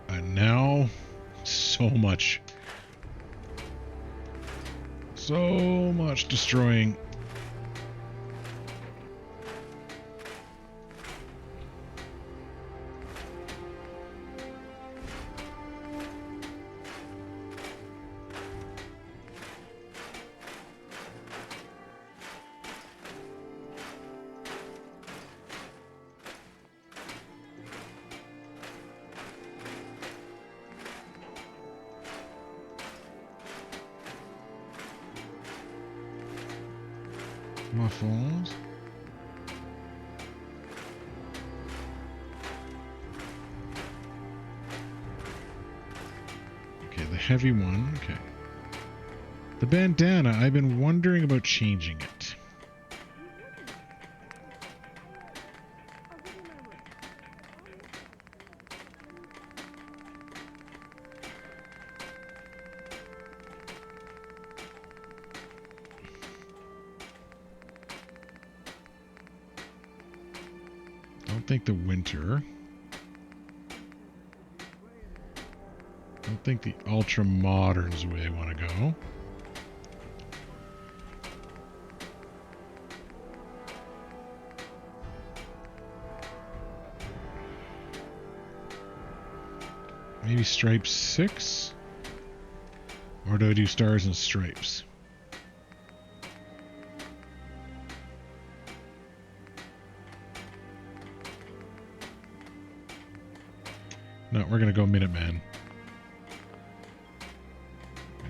And now, so much destroying. Muffles. Okay, the heavy one. Okay. The bandana, I've been wondering about changing it. Don't think the winter. Don't think the ultra modern's the way I want to go. Maybe stripes 6? Or do I do stars and stripes? No, we're going to go Minuteman.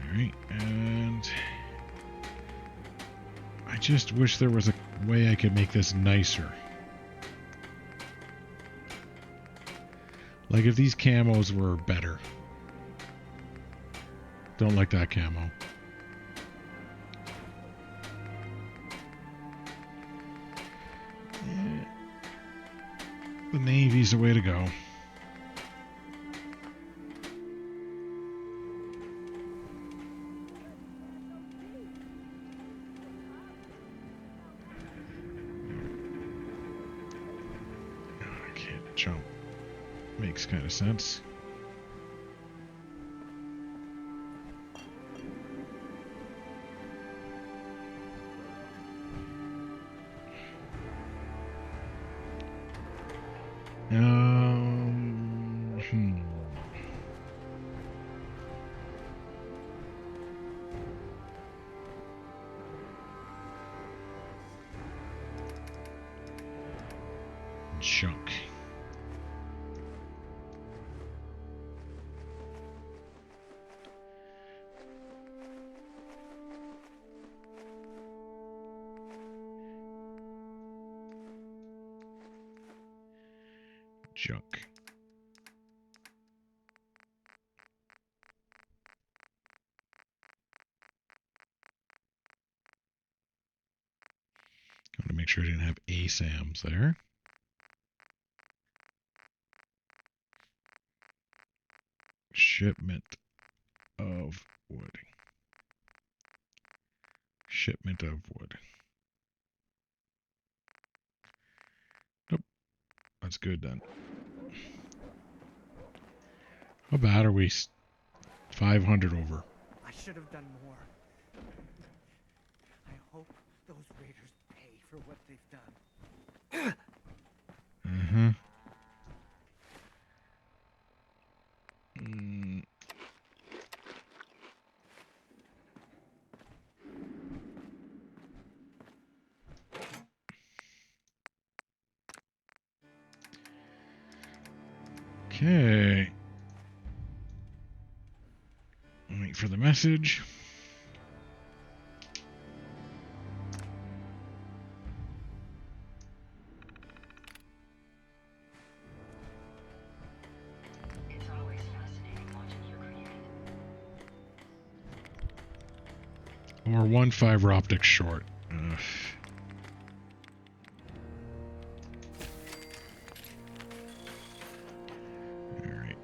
Alright, and I just wish there was a way I could make this nicer. Like if these camos were better. Don't like that camo. Yeah. The navy's the way to go. Jump. Makes kind of sense. Junk. Junk. I want to make sure I didn't have ASAMs there. Shipment of wood. Shipment of wood. Nope. That's good then. How bad are we? 500 over. I should have done more. I hope those raiders pay for what they've done. Mm-hmm. Okay. Wait for the message. It's always fascinating watching you create. We're one fiber optic short. Ugh. Alright.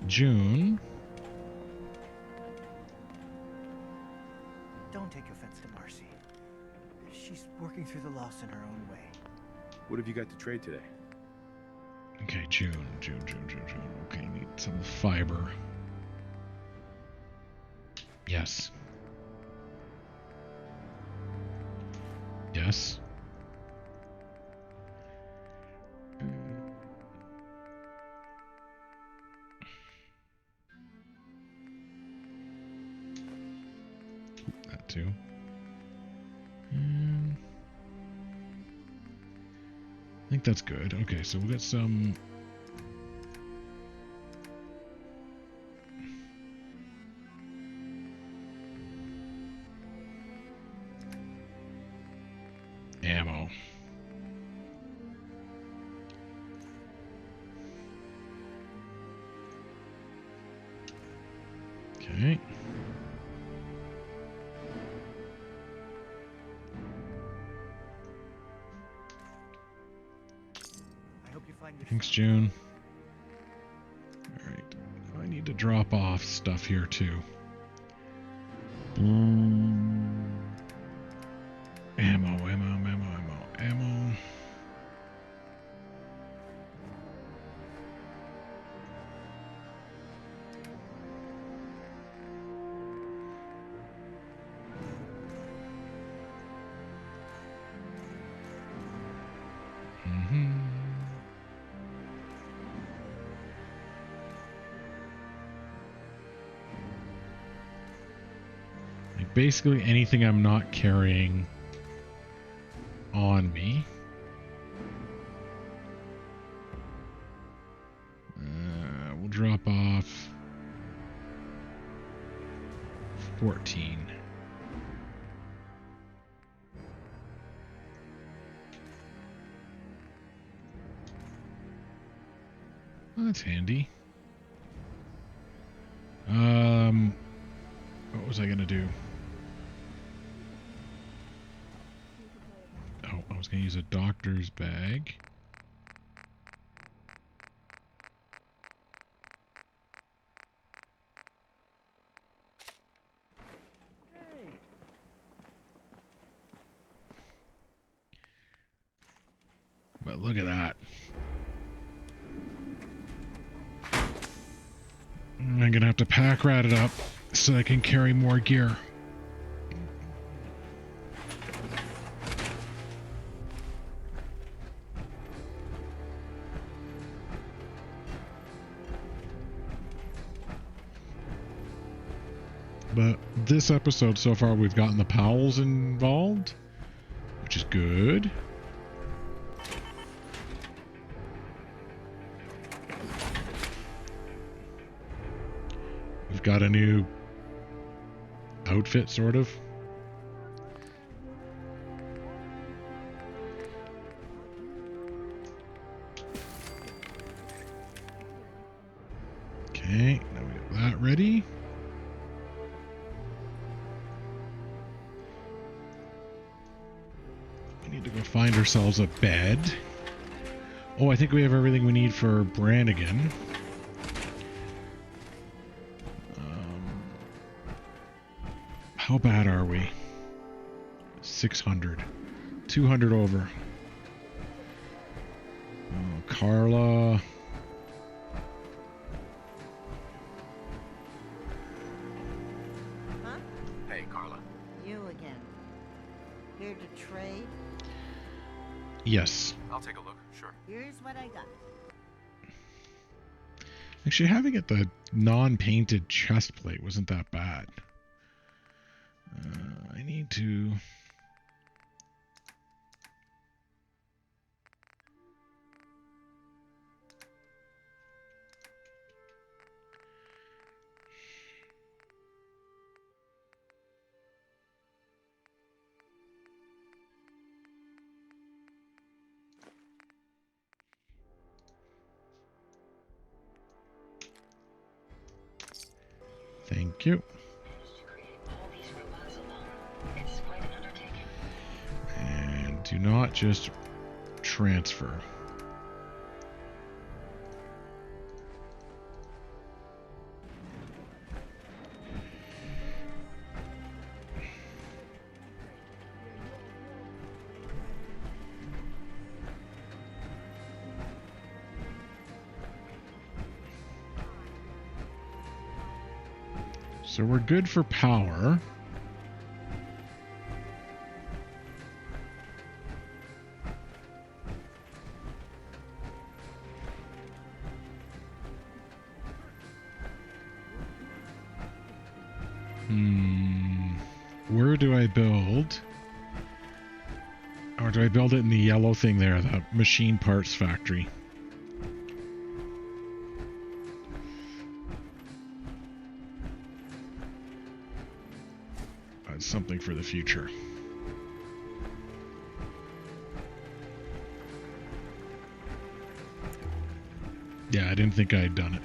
June. Don't take offense to Marcy. She's working through the loss in her own way. What have you got to trade today? Okay, June. Okay, need some fiber. Yes. Yes. That too. I think that's good. Okay, so we'll get some... ammo. Okay. Thanks, June. Alright. I need to drop off stuff here, too. Ammo. Basically anything I'm not carrying on me. We'll drop off 14. Well, that's handy. What was I gonna do? Oh, I was going to use a doctor's bag. But look at that. I'm going to have to pack rat it up so I can carry more gear. But this episode so far, we've gotten the Powells involved, which is good. We've got a new outfit, sort of. Okay, now we got that ready. We need to go find ourselves a bed. Oh, I think we have everything we need for Brannigan. How bad are we? 600. 200 over. Oh, Carla. Huh? Hey, Carla. You again. Here to trade? Yes. I'll take a look, sure. Here's what I got. Actually, having it the non-painted chest plate wasn't that bad. I need to... Thank you. And do not just transfer. So we're good for power. Where do I build? Or do I build it in the yellow thing there, the machine parts factory? That's something for the future. Yeah, I didn't think I had done it.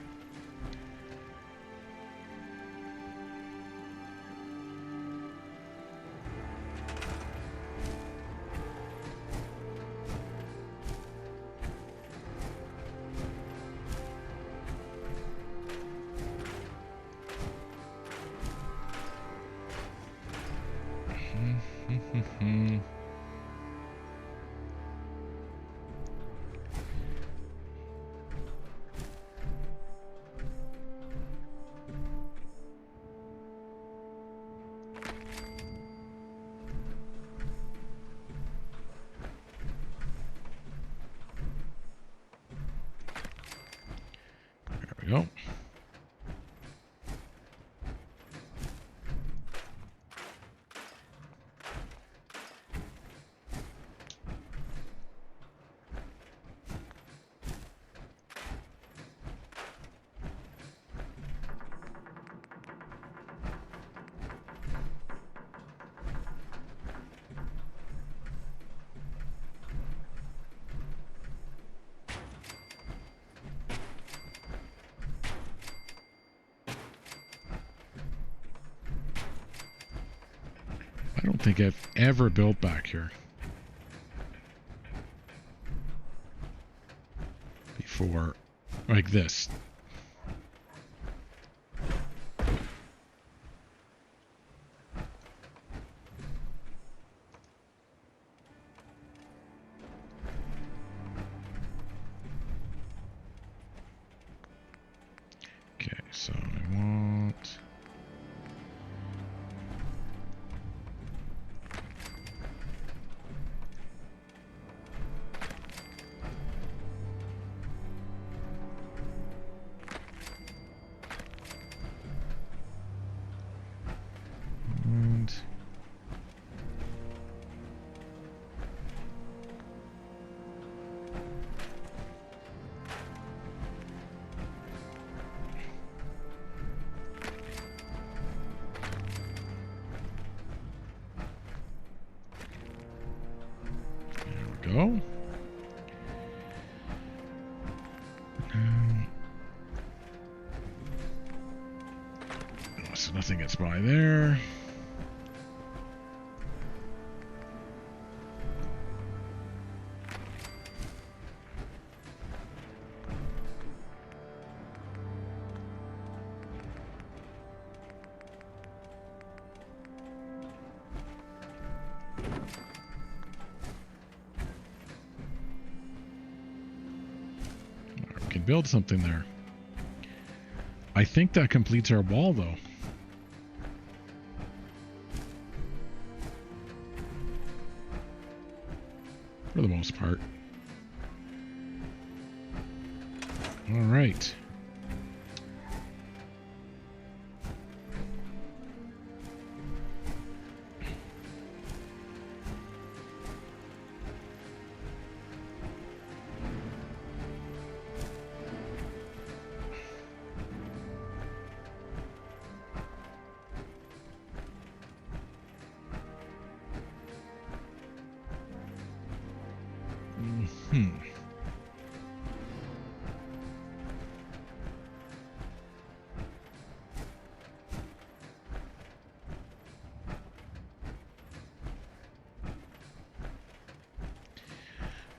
There we go. I don't think I've ever built back here before, like this. Okay, so I want... And go. So nothing gets by there. We can build something there. I think that completes our wall, though. For the most part. All right.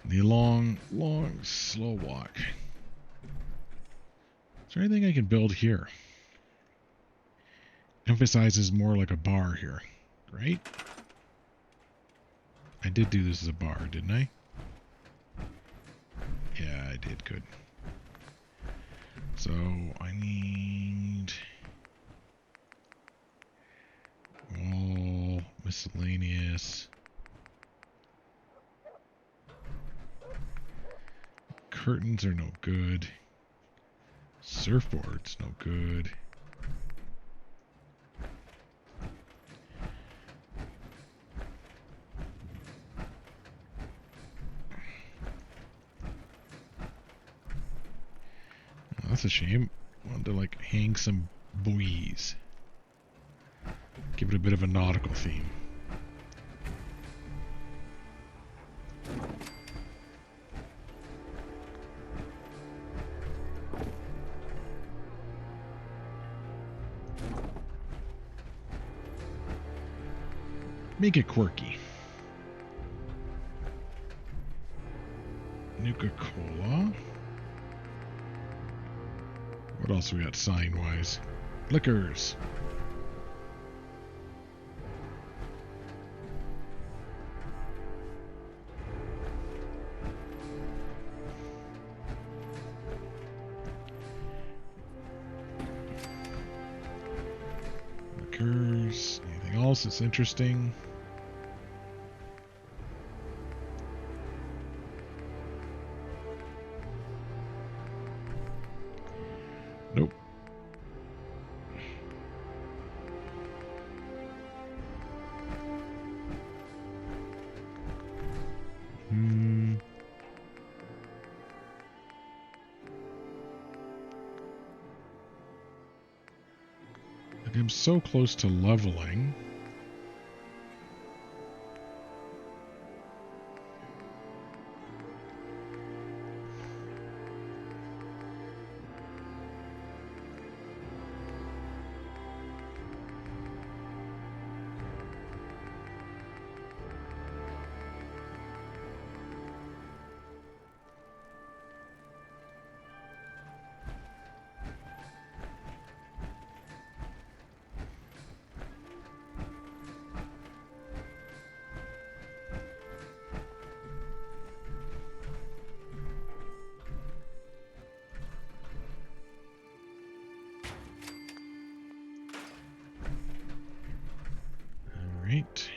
The long, slow walk. Is there anything I can build here? Emphasizes more like a bar here, right? I did do this as a bar, didn't I? Yeah, I did. Good. So I need wall, miscellaneous. Curtains are no good. Surfboards no good. Oh, that's a shame. I wanted to like hang some buoys. Give it a bit of a nautical theme. Make it quirky. Nuka-Cola. What else we got sign-wise? Liquors. Liquors. Anything else that's interesting? Nope. Like I'm so close to leveling. Right.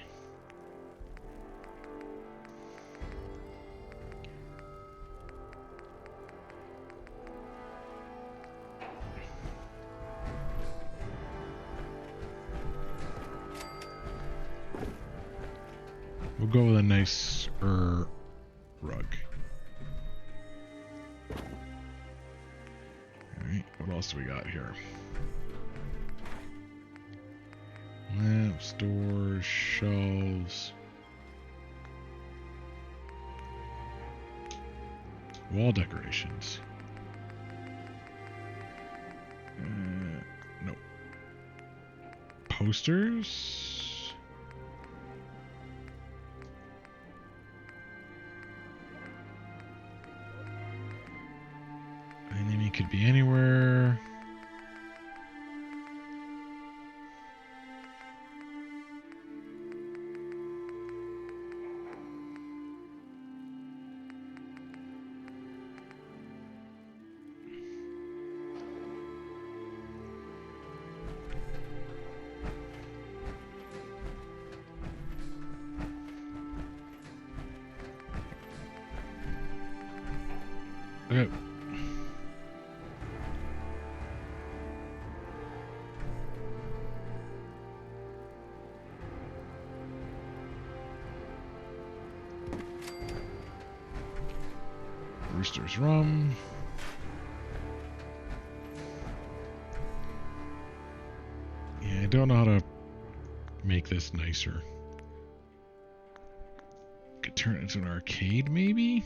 We'll go with a nice rug. Alright, what else do we got here? Lamps, doors, shelves. Wall decorations. No. Posters. Enemy could be anywhere. Okay. Rooster's rum. Yeah, I don't know how to make this nicer. Could turn it into an arcade, maybe?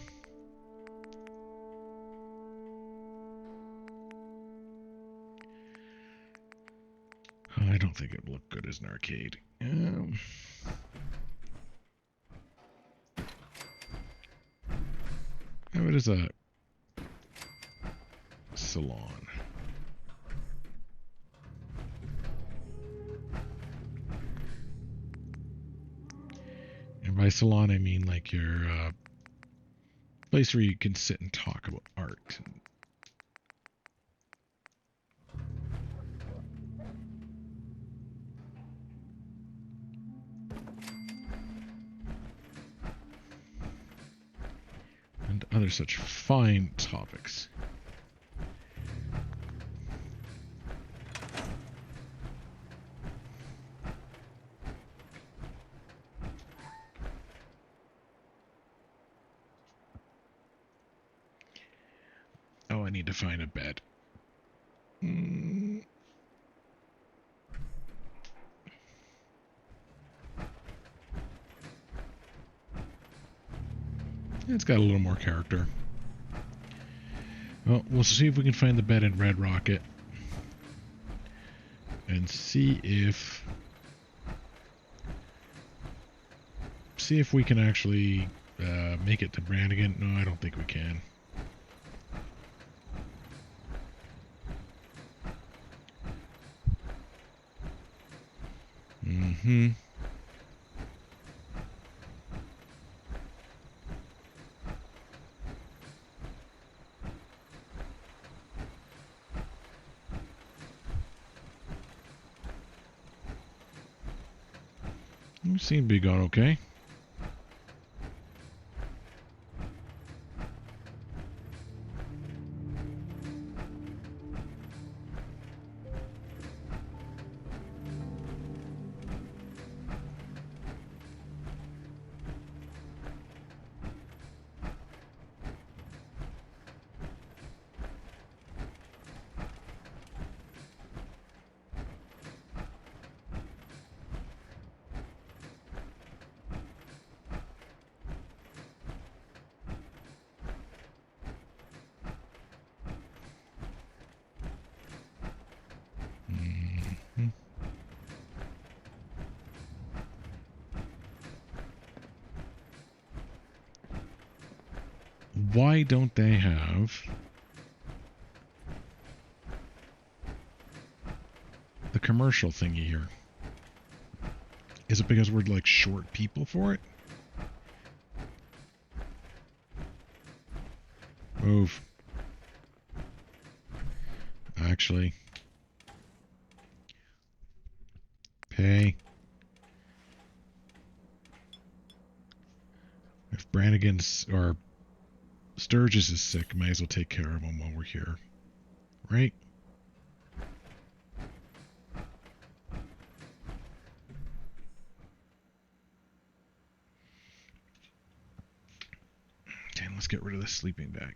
I don't think it would look good as an arcade. How it is a salon. And by salon, I mean like your place where you can sit and talk about art. And other such fine topics. Oh, I need to find a bed. It's got a little more character. Well, we'll see if we can find the bed in Red Rocket. And see if we can actually make it to Brannigan. No, I don't think we can. Mm-hmm. We seem to be going okay. Why don't they have the commercial thingy here? Is it because we're like short people for it? Move. Actually. Pay. If Brannigan's or Sturgis is sick, might as well take care of him while we're here. Right? Okay, let's get rid of this sleeping bag.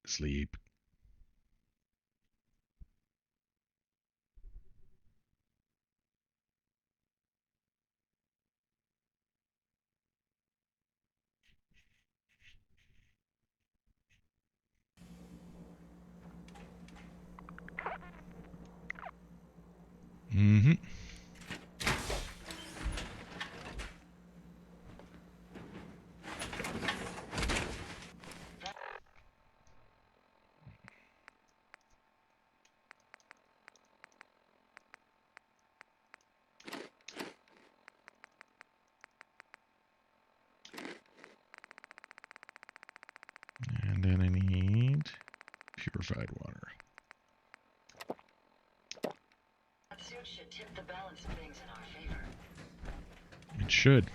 Sleep. Mm-hmm. And then I need purified water. That suit should tip the balance of things in our favor. It should.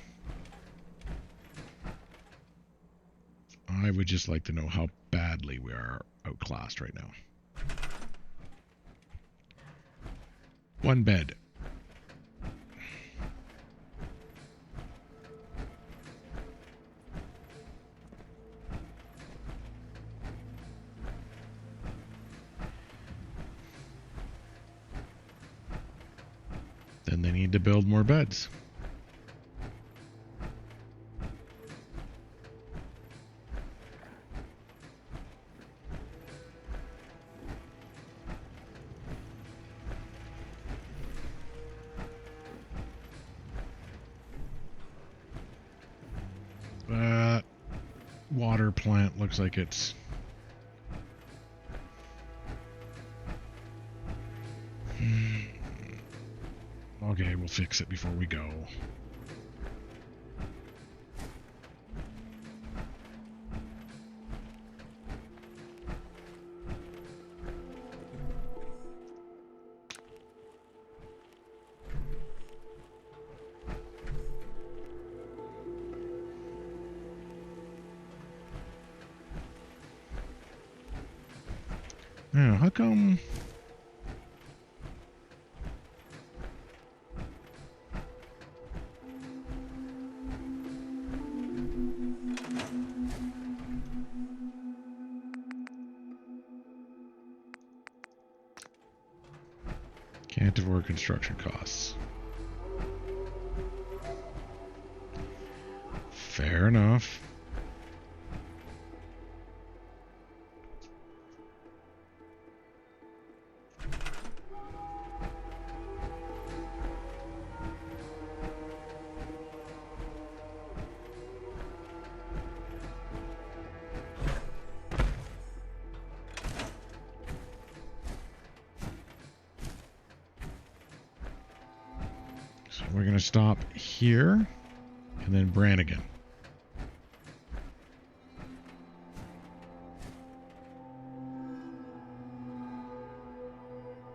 I would just like to know how badly we are outclassed right now. One bed. Then they need to build more beds. Water plant looks like it's okay, we'll fix it before we go. Now, how come... Can't afford construction costs. Fair enough. So we're going to stop here and then Brannigan.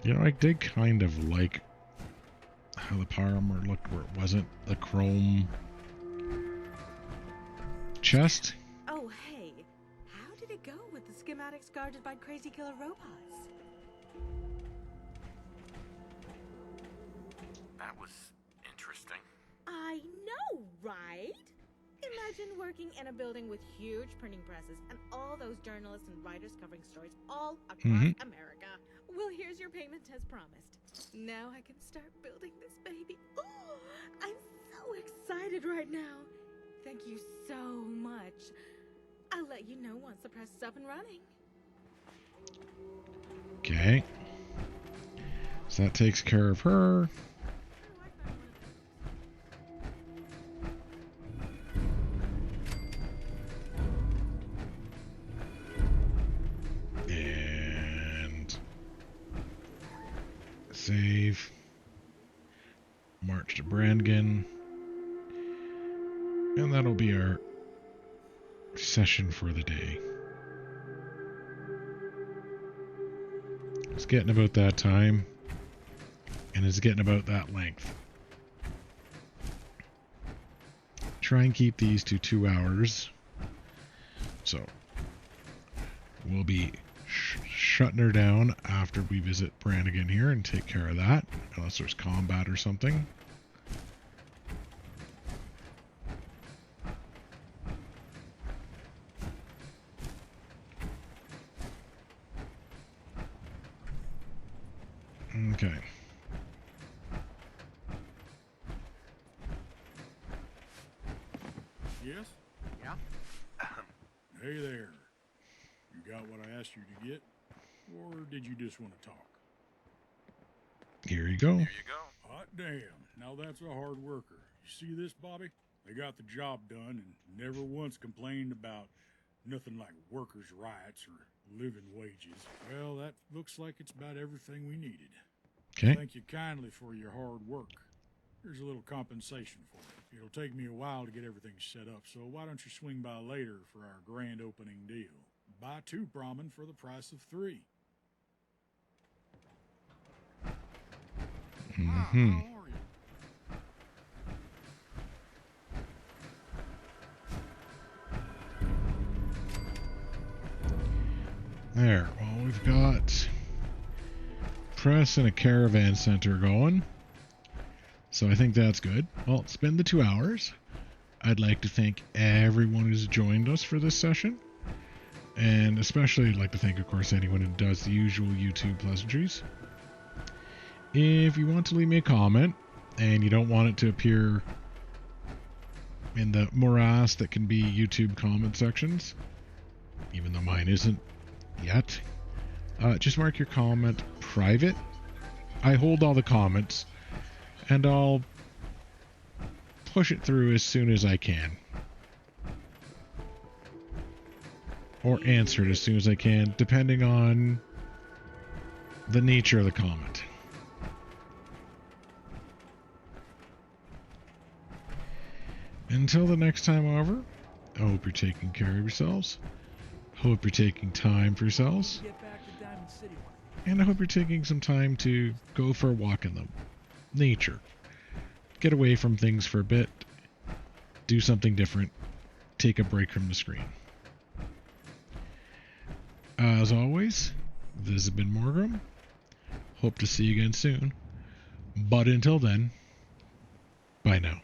You know, I did kind of like how the power armor looked where it wasn't the chrome chest. Oh, hey. How did it go with the schematics guarded by crazy killer robots? That was interesting. I know, right? Imagine working in a building with huge printing presses and all those journalists and writers covering stories all across America. Well, here's your payment as promised. Now I can start building this baby. Oh, I'm so excited right now. Thank you so much. I'll let you know once the press is up and running. Okay. So that takes care of her. And save. March to Brannigan. And that'll be our session for the day. It's getting about that time. And it's getting about that length. Try and keep these to 2 hours. So we'll be shutting her down after we visit Brannigan here and take care of that. Unless there's combat or something. Okay. Yes? Yeah? Hey there. You got what I asked you to get? Or did you just want to talk? Here you go. Here you go. Hot damn. Now that's a hard worker. You see this, Bobby? They got the job done and never once complained about nothing like workers' rights or living wages. Well, that looks like it's about everything we needed. Okay. Thank you kindly for your hard work. Here's a little compensation for it. It'll take me a while to get everything set up, so why don't you swing by later for our grand opening deal? Buy 2 Brahmin for the price of 3. Mm-hmm. How are you? There. Well, we've got press and a caravan center going. So I think that's good. Well, it's been the 2 hours. I'd like to thank everyone who's joined us for this session. And especially I'd like to thank, of course, anyone who does the usual YouTube pleasantries. If you want to leave me a comment and you don't want it to appear in the morass that can be YouTube comment sections, even though mine isn't yet, just mark your comment private. I hold all the comments and I'll push it through as soon as I can. Or answer it as soon as I can, depending on the nature of the comment. Until the next time over, I hope you're taking care of yourselves. Hope you're taking time for yourselves. And I hope you're taking some time to go for a walk in the nature. Get away from things for a bit. Do something different. Take a break from the screen. As always, this has been Mhorgrimm. Hope to see you again soon. But until then, bye now.